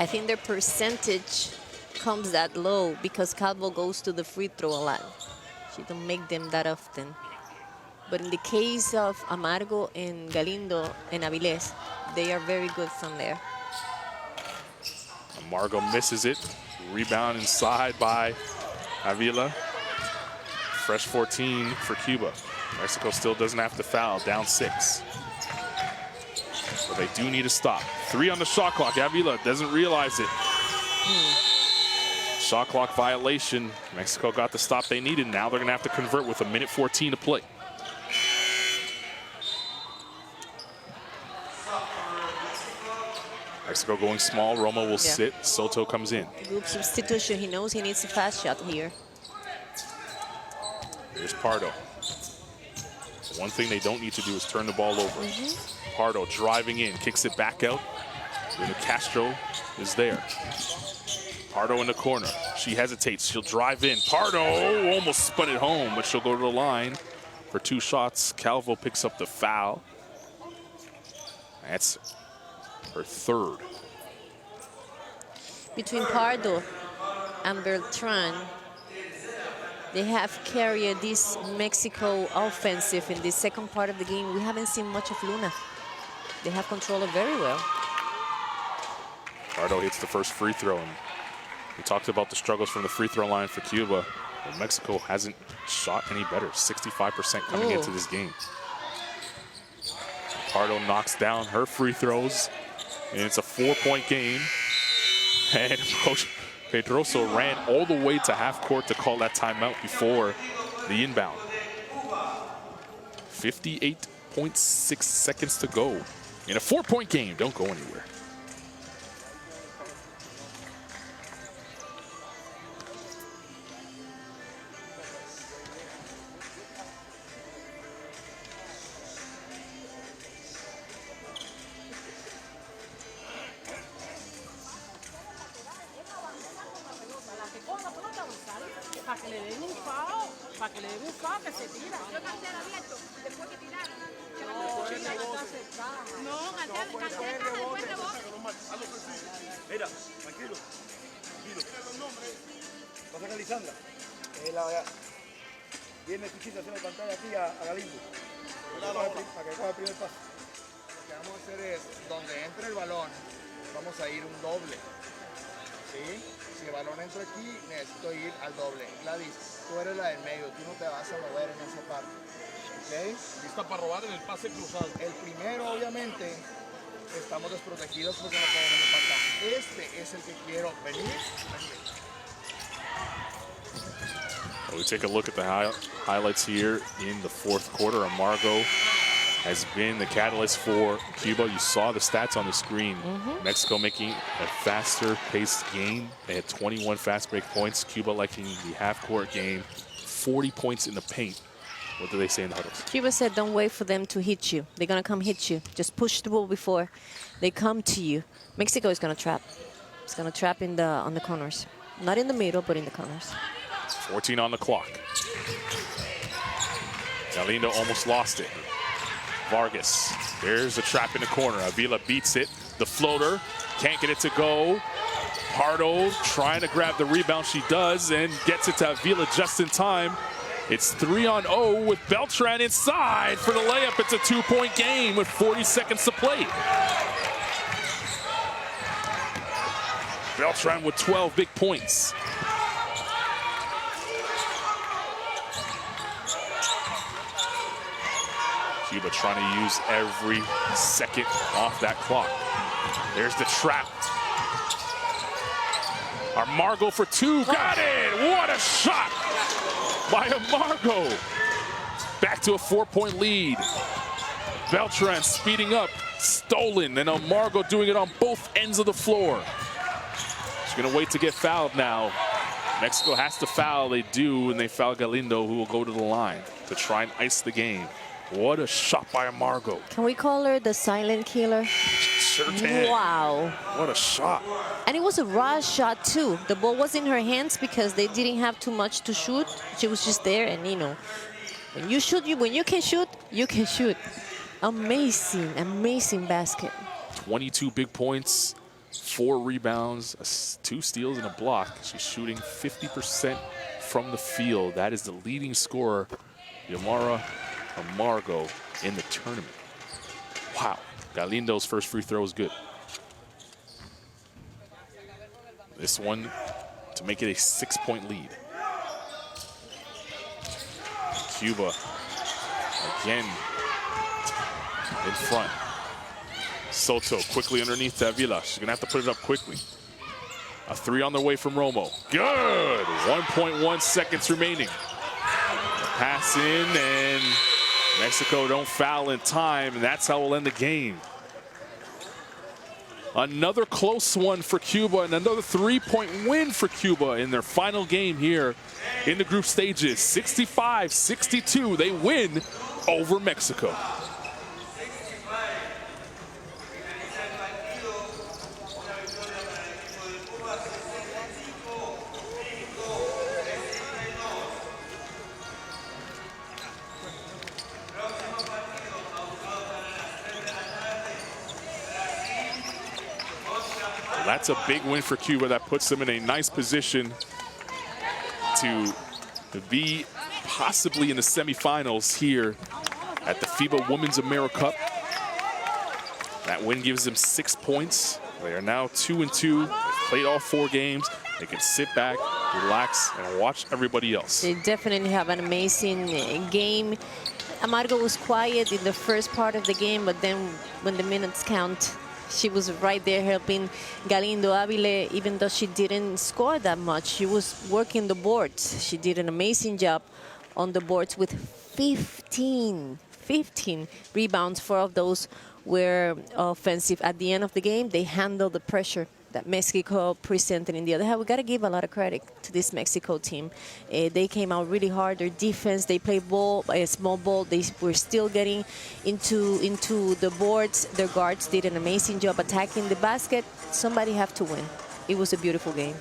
I think their percentage comes that low because Calvo goes to the free throw a lot. She don't make them that often. But in the case of Amargo and Galindo and Avilés, they are very good from there. Amargo misses it. Rebound inside by Avila. Fresh 14 for Cuba. Mexico still doesn't have to foul, down 6. But they do need a stop. 3 on the shot clock. Avila doesn't realize it. Shot clock violation. Mexico got the stop they needed. Now they're going to have to convert with a minute 14 to play. Mexico going small. Roma will sit. Soto comes in. Good substitution. He knows he needs a fast shot here. Here's Pardo. One thing they don't need to do is turn the ball over. Pardo driving in, kicks it back out. Then Castro is there. Pardo in the corner. She hesitates. She'll drive in. Pardo almost spun it home, but she'll go to the line for 2 shots. Calvo picks up the foul. That's her 3rd. Between Pardo and Beltran, they have carried this Mexico offensive in the second part of the game. We haven't seen much of Luna. They have controlled it very well. Pardo hits the first free throw. And we talked about the struggles from the free throw line for Cuba. Well, Mexico hasn't shot any better. 65% coming into this game. Pardo knocks down her free throws. And it's a 4-point game. And Coach Pedroso ran all the way to half court to call that timeout before the inbound. 58.6 seconds to go in a 4-point game. Don't go anywhere. Para que le den un foul, que se tira. Yo canté abierto, después que tiraron. No, canté después rebote. Mira, tranquilo. Pasa que Lisandra, viene Chiquita a hacer la pantalla aquí a Galindo. Para que coja el primer paso. Lo que vamos a hacer es, donde entre el balón, vamos a ir un doble. ¿Sí? Si el balón entra aquí, necesito ir al doble. Gladys, tú eres la del medio, tú no te vas a mover en esa parte. ¿Ok? Lista para robar en el pase cruzado. El primero, obviamente, estamos desprotegidos porque no podemos empatar. Este es el que quiero venir. Well, we take a look at the highlights here in the 4th quarter. Amargo has been the catalyst for Cuba. You saw the stats on the screen. Mexico making a faster paced game. They had 21 fast break points. Cuba liking the half-court game. 40 points in the paint. What do they say in the huddles? Cuba said, don't wait for them to hit you. They're going to come hit you. Just push the ball before they come to you. Mexico is going to trap. It's going to trap on the corners. Not in the middle, but in the corners. 14 on the clock. Galindo almost lost it. Vargas, there's a trap in the corner. Avila beats it. The floater, can't get it to go. Pardo trying to grab the rebound. She does and gets it to Avila just in time. It's 3-on-0 with Beltran inside for the layup. It's a 2-point game with 40 seconds to play. Beltran with 12 big points. Cuba trying to use every second off that clock. There's the trap. Amargo for 2, got it! What a shot by Amargo. Back to a 4-point lead. Beltran speeding up, stolen, and Amargo doing it on both ends of the floor. She's gonna wait to get fouled now. Mexico has to foul, they do, and they foul Galindo, who will go to the line to try and ice the game. What a shot by Amargo. Can we call her the silent killer? Sure can. Wow. What a shot. And it was a raw shot too. The ball was in her hands because they didn't have too much to shoot. She was just there, and you know, when you shoot, when you can shoot, you can shoot. Amazing, amazing basket. 22 big points, 4 rebounds, 2 steals and a block. She's shooting 50% from the field. That is the leading scorer, Yamara Amargo, in the tournament. Wow. Galindo's first free throw is good. This one to make it a 6-point lead. Cuba again in front. Soto quickly underneath Davila. She's gonna have to put it up quickly. A 3 on the way from Romo. Good. 1.1 seconds remaining. Pass in, and Mexico don't foul in time, and that's how we'll end the game. Another close one for Cuba, and another 3-point win for Cuba in their final game here in the group stages. 65-62, they win over Mexico. That's a big win for Cuba. That puts them in a nice position to be possibly in the semifinals here at the FIBA Women's AmeriCup. That win gives them 6 points. They are now 2-2. They've played all 4 games. They can sit back, relax, and watch everybody else. They definitely have an amazing game. Amargo was quiet in the first part of the game, but then when the minutes count, she was right there helping Galindo Avile, even though she didn't score that much. She was working the boards. She did an amazing job on the boards with 15 rebounds. 4 of those were offensive. At the end of the game, they handled the pressure that Mexico presented in the other half. We got to give a lot of credit to this Mexico team. They came out really hard. Their defense, they played ball, a small ball. They were still getting into the boards. Their guards did an amazing job attacking the basket. Somebody have to win. It was a beautiful game.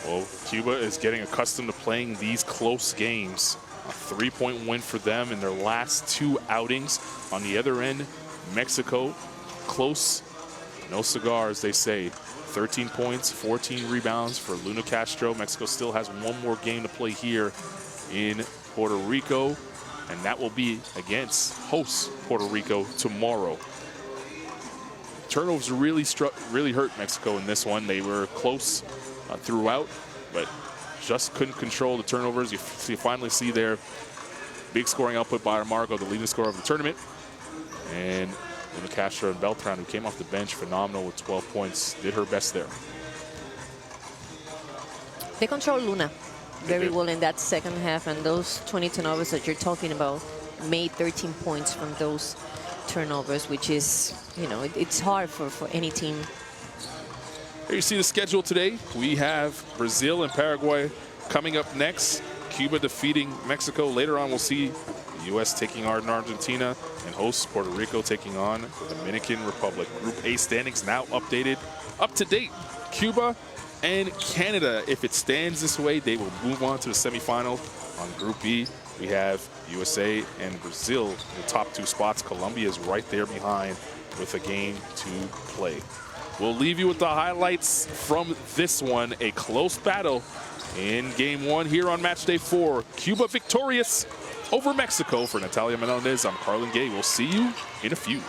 Well, Cuba is getting accustomed to playing these close games. A 3-point win for them in their last 2 outings. On the other end, Mexico, close, no cigars, they say. 13 points, 14 rebounds for Luna Castro. Mexico still has 1 more game to play here in Puerto Rico, and that will be against hosts Puerto Rico tomorrow. Turnovers really hurt Mexico in this one. They were close throughout, but just couldn't control the turnovers. You finally see their big scoring output by Amargo, the leading scorer of the tournament. And Luna Castro and Beltran, who came off the bench, phenomenal with 12 points, did her best there. They control Luna very well in that second half, and those 20 turnovers that you're talking about made 13 points from those turnovers, which is, you know, it's hard for any team. Here you see the schedule today. We have Brazil and Paraguay coming up next. Cuba defeating Mexico. Later on, we'll see the U.S. taking on Argentina, and hosts Puerto Rico taking on the Dominican Republic. Group A standings now updated, up to date. Cuba and Canada, if it stands this way, they will move on to the semifinal. On Group B, we have USA and Brazil in the top 2 spots. Colombia is right there behind with a game to play. We'll leave you with the highlights from this one. A close battle in game one here on match day 4. Cuba victorious over Mexico. For Natalia Menendez, I'm Carlin Gay. We'll see you in a few.